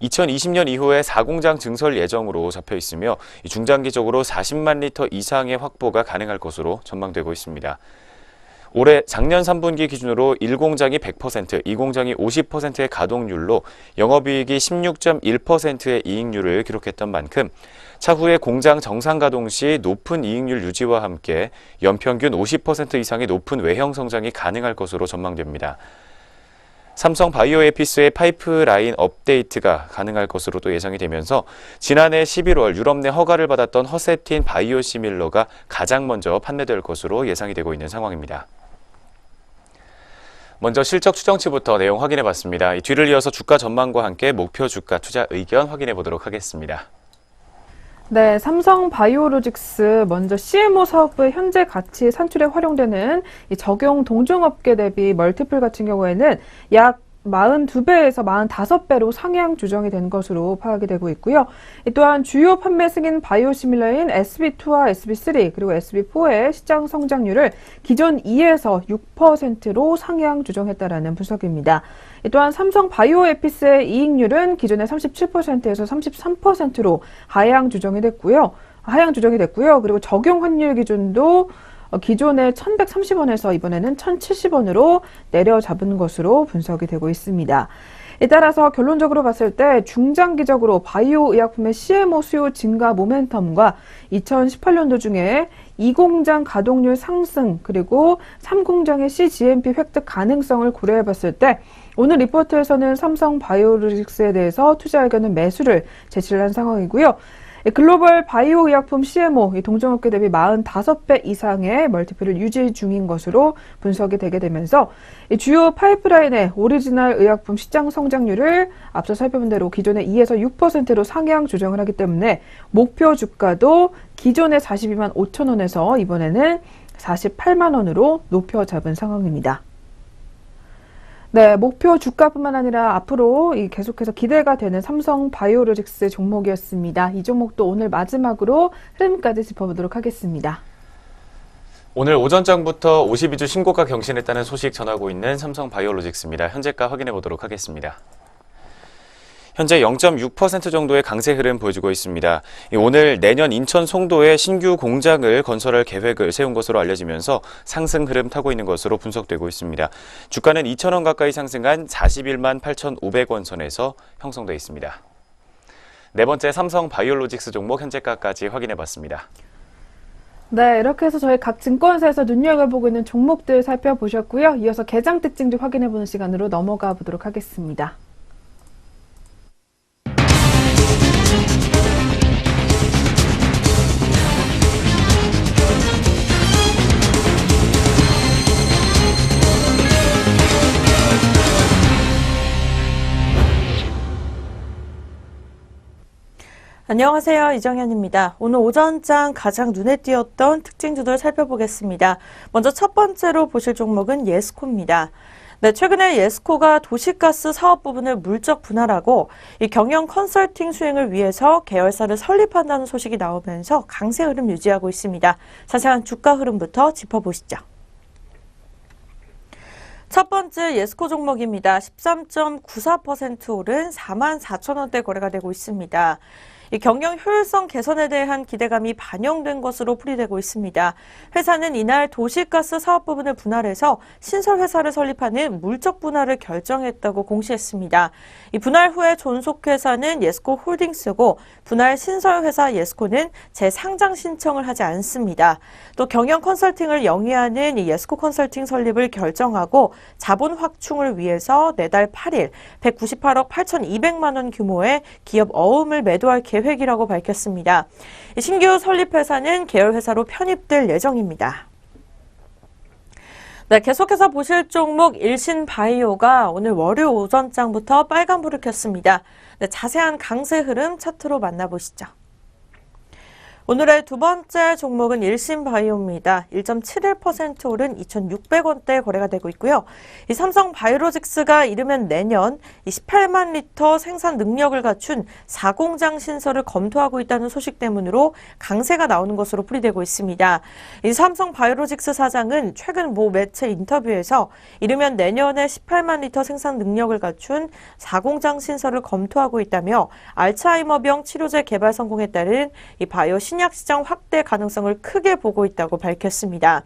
2020년 이후에 4공장 증설 예정으로 잡혀 있으며 중장기적으로 40만 리터 이상의 확보가 가능할 것으로 전망되고 있습니다. 올해 작년 3분기 기준으로 1공장이 100%, 2공장이 50%의 가동률로 영업이익이 16.1%의 이익률을 기록했던 만큼 차후에 공장 정상 가동 시 높은 이익률 유지와 함께 연평균 50% 이상의 높은 외형 성장이 가능할 것으로 전망됩니다. 삼성 바이오에피스의 파이프라인 업데이트가 가능할 것으로 또 예상이 되면서 지난해 11월 유럽 내 허가를 받았던 허세틴 바이오시밀러가 가장 먼저 판매될 것으로 예상이 되고 있는 상황입니다. 먼저 실적 추정치부터 내용 확인해 봤습니다. 뒤를 이어서 주가 전망과 함께 목표 주가 투자 의견 확인해 보도록 하겠습니다. 네, 삼성바이오로직스 먼저 CMO 사업부의 현재 가치 산출에 활용되는 이 적용 동종업계 대비 멀티플 같은 경우에는 약 42배에서 45배로 상향 조정이 된 것으로 파악이 되고 있고요. 또한 주요 판매 승인 바이오시밀러인 SB2와 SB3 그리고 SB4의 시장 성장률을 기존 2에서 6%로 상향 조정했다라는 분석입니다. 또한 삼성 바이오에피스의 이익률은 기존의 37%에서 33%로 하향 조정이 됐고요. 그리고 적용 환율 기준도 기존의 1,130원에서 이번에는 1,070원으로 내려잡은 것으로 분석이 되고 있습니다. 따라서 결론적으로 봤을 때 중장기적으로 바이오 의약품의 CMO 수요 증가 모멘텀과 2018년도 중에 2공장 가동률 상승 그리고 3공장의 CGMP 획득 가능성을 고려해 봤을 때 오늘 리포트에서는 삼성 바이오로직스에 대해서 투자 의견은 매수를 제시를 한 상황이고요. 글로벌 바이오 의약품 CMO 동종업계 대비 45배 이상의 멀티플을 유지 중인 것으로 분석이 되게 되면서 주요 파이프라인의 오리지널 의약품 시장 성장률을 앞서 살펴본 대로 기존의 2에서 6%로 상향 조정을 하기 때문에 목표 주가도 기존의 42만 5천 원에서 이번에는 48만 원으로 높여 잡은 상황입니다. 네, 목표 주가뿐만 아니라 앞으로 계속해서 기대가 되는 삼성 바이오로직스 종목이었습니다. 이 종목도 오늘 마지막으로 흐름까지 짚어보도록 하겠습니다. 오늘 오전장부터 52주 신고가 경신했다는 소식 전하고 있는 삼성 바이오로직스입니다. 현재가 확인해 보도록 하겠습니다. 현재 0.6% 정도의 강세 흐름 보여주고 있습니다. 오늘 내년 인천 송도에 신규 공장을 건설할 계획을 세운 것으로 알려지면서 상승 흐름 타고 있는 것으로 분석되고 있습니다. 주가는 2,000원 가까이 상승한 41만 8,500원 선에서 형성돼 있습니다. 네 번째 삼성 바이오로직스 종목 현재가까지 확인해봤습니다. 네, 이렇게 해서 저희 각 증권사에서 눈여겨보고 있는 종목들 살펴보셨고요. 이어서 개장 특징도 확인해보는 시간으로 넘어가 보도록 하겠습니다. 안녕하세요. 이정현입니다. 오늘 오전장 가장 눈에 띄었던 특징주들 살펴보겠습니다. 먼저 첫 번째로 보실 종목은 예스코입니다. 네, 최근에 예스코가 도시가스 사업 부분을 물적 분할하고 이 경영 컨설팅 수행을 위해서 계열사를 설립한다는 소식이 나오면서 강세 흐름 유지하고 있습니다. 자세한 주가 흐름부터 짚어보시죠. 첫 번째 예스코 종목입니다. 13.94% 오른 44,000원대 거래가 되고 있습니다. 이 경영 효율성 개선에 대한 기대감이 반영된 것으로 풀이되고 있습니다. 회사는 이날 도시가스 사업 부분을 분할해서 신설회사를 설립하는 물적 분할을 결정했다고 공시했습니다. 이 분할 후에 존속회사는 예스코 홀딩스고 분할 신설회사 예스코는 재상장 신청을 하지 않습니다. 또 경영 컨설팅을 영위하는 이 예스코 컨설팅 설립을 결정하고 자본 확충을 위해서 내달 8일 198억 8,200만 원 규모의 기업 어음을 매도할 계획이라고 밝혔습니다. 신규 설립회사는 계열회사로 편입될 예정입니다. 네, 계속해서 보실 종목 일신바이오가 오늘 월요 오전장부터 빨간불을 켰습니다. 네, 자세한 강세 흐름 차트로 만나보시죠. 오늘의 두 번째 종목은 일신바이오입니다. 1.71% 오른 2,600원대 거래가 되고 있고요. 이 삼성 바이오로직스가 이르면 내년 18만 리터 생산 능력을 갖춘 4공장 신설을 검토하고 있다는 소식 때문으로 강세가 나오는 것으로 풀이되고 있습니다. 이 삼성 바이오로직스 사장은 최근 모 매체 인터뷰에서 이르면 내년에 18만 리터 생산 능력을 갖춘 4공장 신설을 검토하고 있다며 알츠하이머병 치료제 개발 성공에 따른 이 바이오 신약 시장 확대 가능성을 크게 보고 있다고 밝혔습니다.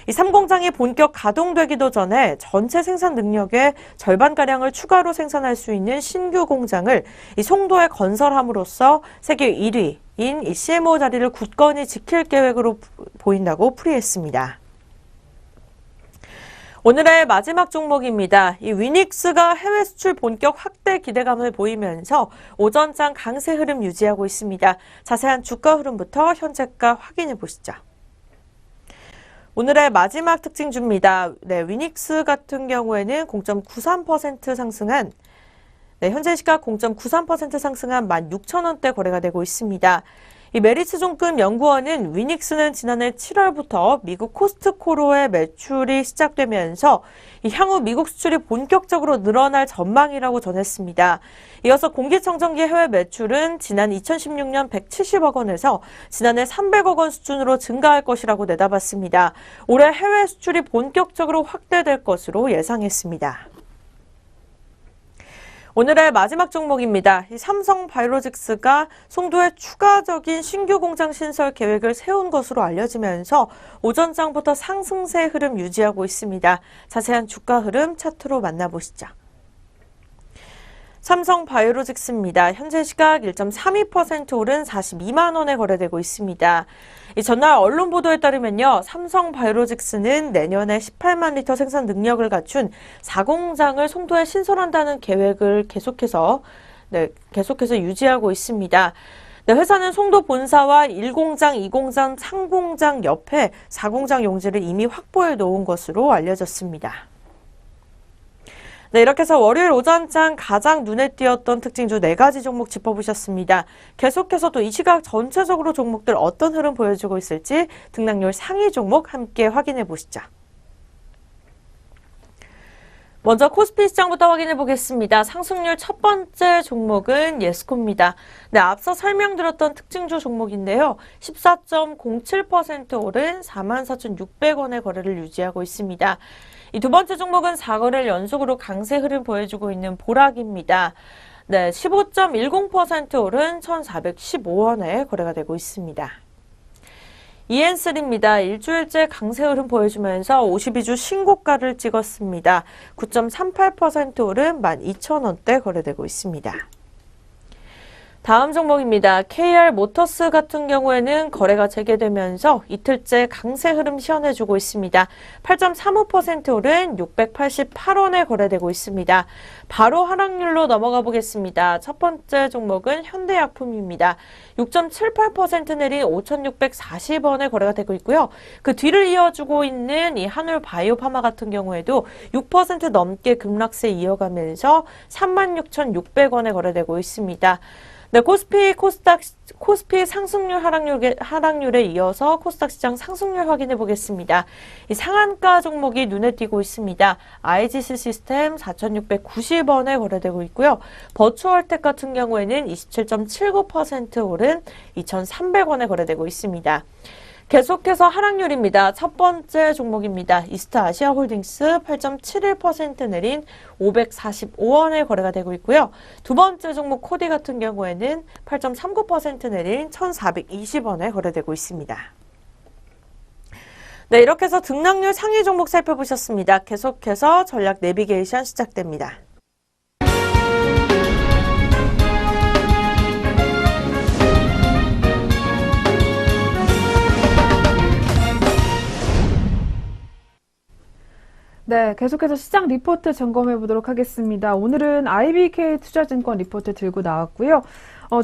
이 3공장이 본격 가동되기도 전에 전체 생산 능력의 절반가량을 추가로 생산할 수 있는 신규 공장을 이 송도에 건설함으로써 세계 1위인 이 CMO 자리를 굳건히 지킬 계획으로 보인다고 풀이했습니다. 오늘의 마지막 종목입니다. 이 위닉스가 해외 수출 본격 확대 기대감을 보이면서 오전장 강세 흐름 유지하고 있습니다. 자세한 주가 흐름부터 현재가 확인해 보시죠. 오늘의 마지막 특징주입니다. 네, 위닉스 같은 경우에는 0.93% 상승한 현재 시각 0.93% 상승한 16,000원대 거래가 되고 있습니다. 이 메리츠 종금 연구원은 위닉스는 지난해 7월부터 미국 코스트코로의 매출이 시작되면서 향후 미국 수출이 본격적으로 늘어날 전망이라고 전했습니다. 이어서 공기청정기 해외 매출은 지난 2016년 170억 원에서 지난해 300억 원 수준으로 증가할 것이라고 내다봤습니다. 올해 해외 수출이 본격적으로 확대될 것으로 예상했습니다. 오늘의 마지막 종목입니다. 이 삼성 바이오로직스가 송도에 추가적인 신규 공장 신설 계획을 세운 것으로 알려지면서 오전장부터 상승세 흐름 유지하고 있습니다. 자세한 주가 흐름 차트로 만나보시죠. 삼성 바이오로직스입니다. 현재 시각 1.32% 오른 42만 원에 거래되고 있습니다. 이 전날 언론 보도에 따르면요, 삼성 바이오로직스는 내년에 18만 리터 생산 능력을 갖춘 4공장을 송도에 신설한다는 계획을 계속해서 유지하고 있습니다. 네, 회사는 송도 본사와 1공장, 2공장, 3공장 옆에 4공장 용지를 이미 확보해 놓은 것으로 알려졌습니다. 네, 이렇게 해서 월요일 오전장 가장 눈에 띄었던 특징주 4가지 종목 짚어보셨습니다. 계속해서 또 이 시각 전체적으로 종목들 어떤 흐름 보여주고 있을지 등락률 상위 종목 함께 확인해 보시죠. 먼저 코스피 시장부터 확인해 보겠습니다. 상승률 첫 번째 종목은 예스코입니다. 네, 앞서 설명드렸던 특징주 종목인데요. 14.07% 오른 44,600원의 거래를 유지하고 있습니다. 이 두 번째 종목은 4거래일 연속으로 강세 흐름 보여주고 있는 보락입니다. 네, 15.10% 오른 1,415원에 거래가 되고 있습니다. EN3입니다. 일주일째 강세 흐름 보여주면서 52주 신고가를 찍었습니다. 9.38% 오른 12,000원대 거래되고 있습니다. 다음 종목입니다. KR 모터스 같은 경우에는 거래가 재개되면서 이틀째 강세 흐름 시연해주고 있습니다. 8.35% 오른 688원에 거래되고 있습니다. 바로 하락률로 넘어가 보겠습니다. 첫 번째 종목은 현대약품입니다. 6.78% 내린 5,640원에 거래가 되고 있고요. 그 뒤를 이어주고 있는 이 한울바이오파마 같은 경우에도 6% 넘게 급락세 이어가면서 36,600원에 거래되고 있습니다. 네, 코스피 상승률 하락률에 이어서 코스닥 시장 상승률 확인해 보겠습니다. 이 상한가 종목이 눈에 띄고 있습니다. IGC 시스템 4,690원에 거래되고 있고요. 버추얼텍 같은 경우에는 27.79% 오른 2,300원에 거래되고 있습니다. 계속해서 하락률입니다. 첫 번째 종목입니다. 이스타아시아홀딩스 8.71% 내린 545원에 거래가 되고 있고요. 두 번째 종목 코디 같은 경우에는 8.39% 내린 1,420원에 거래되고 있습니다. 네, 이렇게 해서 등락률 상위 종목 살펴보셨습니다. 계속해서 전략 내비게이션 시작됩니다. 네, 계속해서 시장 리포트 점검해 보도록 하겠습니다. 오늘은 IBK 투자증권 리포트 들고 나왔고요.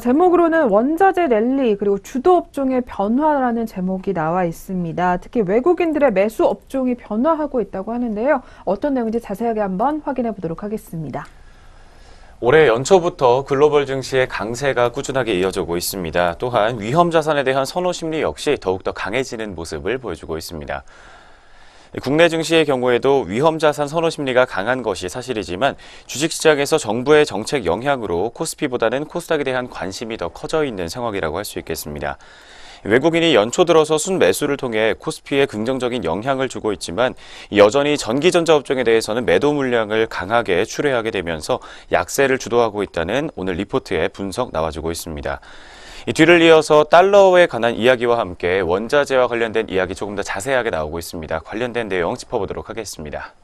제목으로는 원자재 랠리 그리고 주도 업종의 변화라는 제목이 나와 있습니다. 특히 외국인들의 매수 업종이 변화하고 있다고 하는데요. 어떤 내용인지 자세하게 한번 확인해 보도록 하겠습니다. 올해 연초부터 글로벌 증시의 강세가 꾸준하게 이어지고 있습니다. 또한 위험 자산에 대한 선호 심리 역시 더욱더 강해지는 모습을 보여주고 있습니다. 국내 증시의 경우에도 위험자산 선호 심리가 강한 것이 사실이지만 주식시장에서 정부의 정책 영향으로 코스피보다는 코스닥에 대한 관심이 더 커져 있는 상황이라고 할 수 있겠습니다. 외국인이 연초 들어서 순매수를 통해 코스피에 긍정적인 영향을 주고 있지만 여전히 전기전자 업종에 대해서는 매도 물량을 강하게 출회하게 되면서 약세를 주도하고 있다는 오늘 리포트의 분석 나와주고 있습니다. 이 뒤를 이어서 달러에 관한 이야기와 함께 원자재와 관련된 이야기 조금 더 자세하게 나오고 있습니다. 관련된 내용 짚어보도록 하겠습니다.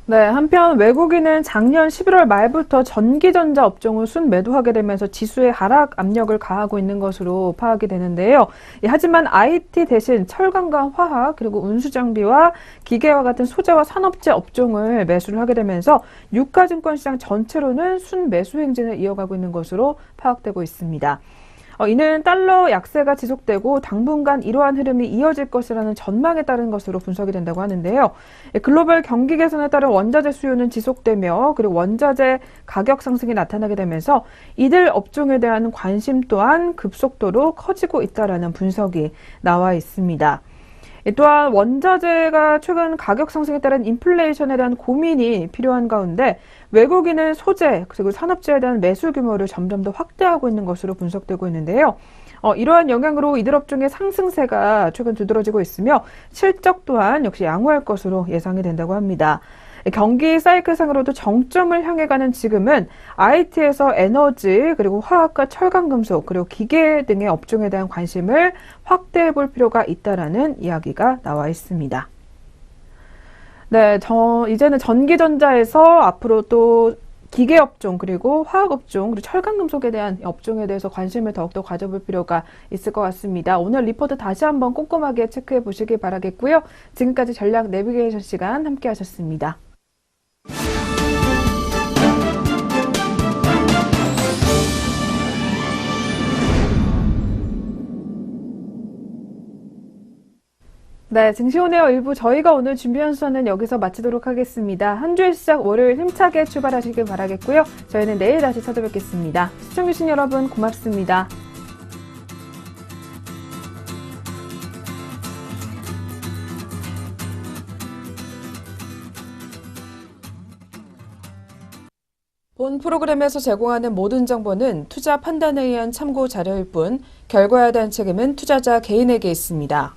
네, 한편 외국인은 작년 11월 말부터 전기전자 업종을 순매도하게 되면서 지수에 하락 압력을 가하고 있는 것으로 파악이 되는데요. 하지만 IT 대신 철강과 화학 그리고 운수장비와 기계와 같은 소재와 산업재 업종을 매수를 하게 되면서 유가증권 시장 전체로는 순매수 행진을 이어가고 있는 것으로 파악되고 있습니다. 이는 달러 약세가 지속되고 당분간 이러한 흐름이 이어질 것이라는 전망에 따른 것으로 분석이 된다고 하는데요. 글로벌 경기 개선에 따른 원자재 수요는 지속되며 그리고 원자재 가격 상승이 나타나게 되면서 이들 업종에 대한 관심 또한 급속도로 커지고 있다라는 분석이 나와 있습니다. 또한 원자재가 최근 가격 상승에 따른 인플레이션에 대한 고민이 필요한 가운데 외국인은 소재 그리고 산업재에 대한 매수 규모를 점점 더 확대하고 있는 것으로 분석되고 있는데요. 이러한 영향으로 이들 업종의 상승세가 최근 두드러지고 있으며 실적 또한 역시 양호할 것으로 예상이 된다고 합니다. 경기 사이클상으로도 정점을 향해 가는 지금은 IT에서 에너지 그리고 화학과 철강금속 그리고 기계 등의 업종에 대한 관심을 확대해 볼 필요가 있다라는 이야기가 나와 있습니다. 네, 이제는 전기전자에서 앞으로 또 기계업종 그리고 화학업종 그리고 철강금속에 대한 업종에 대해서 관심을 더욱더 가져볼 필요가 있을 것 같습니다. 오늘 리포트 다시 한번 꼼꼼하게 체크해 보시길 바라겠고요. 지금까지 전략 내비게이션 시간 함께 하셨습니다. 네, 증시오네어 1부 저희가 오늘 준비한 수단은 여기서 마치도록 하겠습니다. 한 주의 시작 월요일 힘차게 출발하시길 바라겠고요. 저희는 내일 다시 찾아뵙겠습니다. 시청해주신 여러분 고맙습니다. 본 프로그램에서 제공하는 모든 정보는 투자 판단에 의한 참고 자료일 뿐 결과에 대한 책임은 투자자 개인에게 있습니다.